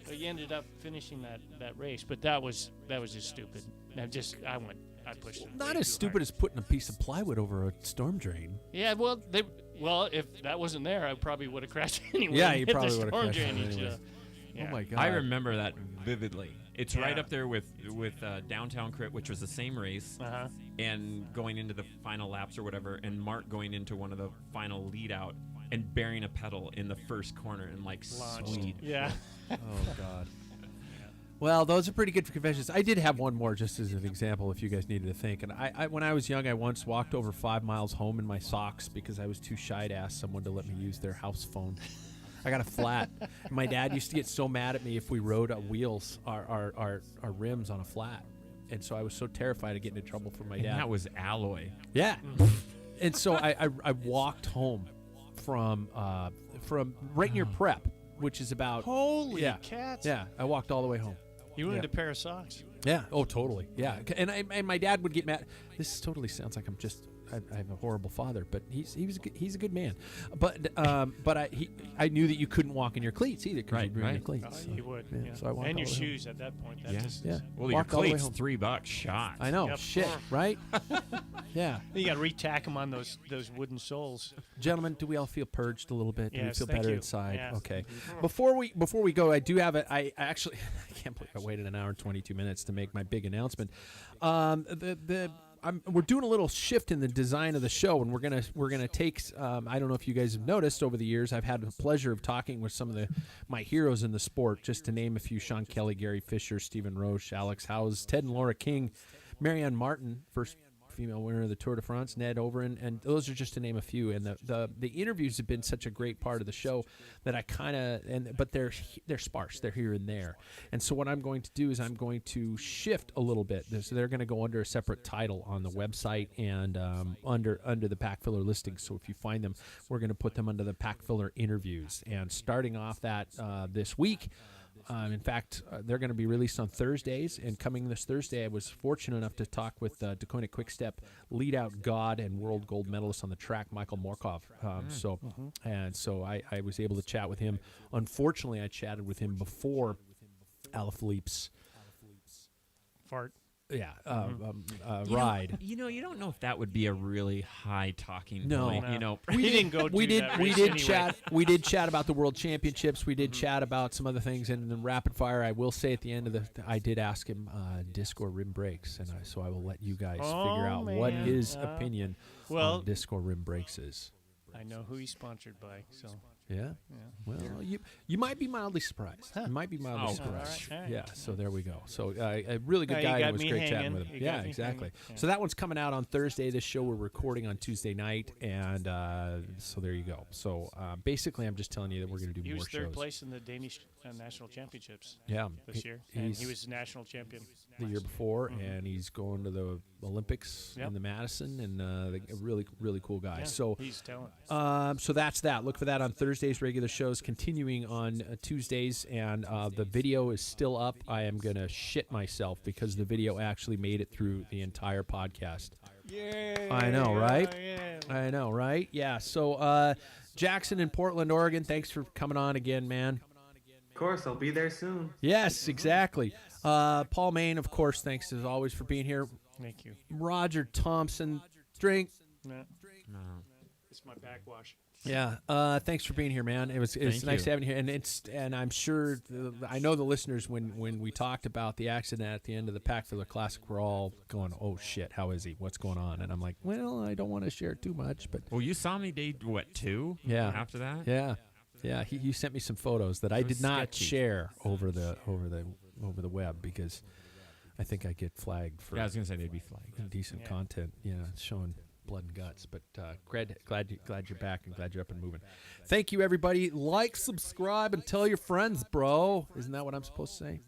So he ended up finishing that race. But that was just stupid. I pushed it. Not way as too stupid hard. as putting a piece of plywood over a storm drain. Yeah, well, if that wasn't there, I probably would have crashed anyway. Yeah, and you hit probably the would have storm crashed drainage, anyway. yeah. Oh my God. I remember that vividly. It's right Yeah. up there with Downtown Crit, which was the same race, Uh-huh. and going into the final laps or whatever, and Mark going into one of the final lead out and burying a pedal in the first corner and like Launched. sweet. Yeah. Oh God. Well, those are pretty good confessions. I did have one more just as an example if you guys needed to think. And I when I was young, I once walked over 5 miles home in my socks because I was too shy to ask someone to let me use their house phone. I got a flat. My dad used to get so mad at me if we rode wheels, our rims on a flat. And so I was so terrified of getting in trouble from my And dad. that was alloy. Yeah. And so I walked home from right near prep, which is about Holy yeah, cats. Yeah, I walked all the way home. You wanted Yeah. a pair of socks. Yeah. Oh, totally. Yeah. And my dad would get mad. This totally sounds like I have a horrible father, but he's a good man. But I knew that you couldn't walk in your cleats either because you'd ruin your cleats. Oh, so, you would. yeah, Yeah. so I walked And all your the way home. shoes at that point. That Yeah. just, Yeah. Well, your Walked all the way cleats, home. $3 shot. I know. Yep. Shit. Right? Yeah. You got to retack them on those wooden soles. Gentlemen, do we all feel purged a little bit? Do we Yes, feel thank better you. inside? Yeah. Okay. Before we go, I do have it. I actually I can't believe I waited an hour and 22 minutes to make my big announcement. We're doing a little shift in the design of the show, and we're gonna take. I don't know if you guys have noticed over the years, I've had the pleasure of talking with some of my heroes in the sport, just to name a few: Sean Kelly, Gary Fisher, Stephen Roche, Alex Howes, Ted and Laura King, Marianne Martin, first female winner of the Tour de France, Ned Overin, and those are just to name a few. And the interviews have been such a great part of the show that I but they're sparse. They're here and there. And so what I'm going to do is I'm going to shift a little bit. So they're going to go under a separate title on the website and under the Packfiller listing. So if you find them, we're going to put them under the Packfiller interviews. And starting off that this week. In fact, they're going to be released on Thursdays, and coming this Thursday, I was fortunate enough to talk with Deceuninck Quickstep lead-out god and world gold medalist on the track, Michael Morkov. So I was able to chat with him. Unfortunately, I chatted with him before Alaphilippe's Fart. ride. You don't know if that would be a really high talking No. point. No. You know, He didn't go we do did that we race did anyway. chat we did chat about the world championships. We did chat about some other things, and then rapid fire. I will say at the end of I did ask him disc or rim brakes, and so I will let you guys figure out what his opinion Well- on disc or rim brakes is. I know who he's sponsored by, so Yeah. Well, you might be mildly surprised. You might be mildly Oh, surprised. all right. Yeah. So there we go. So a really good You guy. got It was me great chatting hanging. with him. You Yeah, got me exactly. hanging. Yeah. So that one's coming out on Thursday. This show we're recording on Tuesday night, and so there you go. So basically, I'm just telling you that we're going to do He more was third shows. place in the Danish national championships Yeah. this year, and he he's- was national champion the year before, and he's going to the Olympics Yep. in the Madison, and a really, really cool guy. Yeah, So, he's talented. so that's that. Look for that on Thursdays. Regular shows continuing on Tuesdays, and the video is still up. I am gonna shit myself because the video actually made it through the entire podcast. Yeah, I know, right? Yeah. I know, right? Yeah. So, Jackson in Portland, Oregon. Thanks for coming on again, man. Of course, I'll be there soon. Yes, exactly. Paul Main, of course, thanks as always for being here. Thank you. Roger Thompson, drink. No, No. it's my backwash. Yeah, thanks for being here, man. It's Thank nice you. having you here, and I'm sure I know the listeners when we talked about the accident at the end of the Packfiller Classic, we're all going, "Oh shit, how is he? What's going on?" And I'm like, "Well, I don't want to share too much, but Well, you saw me day, 2? Yeah. After that? yeah, you sent me some photos that I It was did not sketchy. share over the web because I think I get flagged for Yeah, I was going to say they'd be flagged. indecent Yeah. content, showing blood and guts. But glad you're back and glad you're up and moving. Thank you, everybody. Like, subscribe, and tell your friends, bro. Isn't that what I'm supposed to say?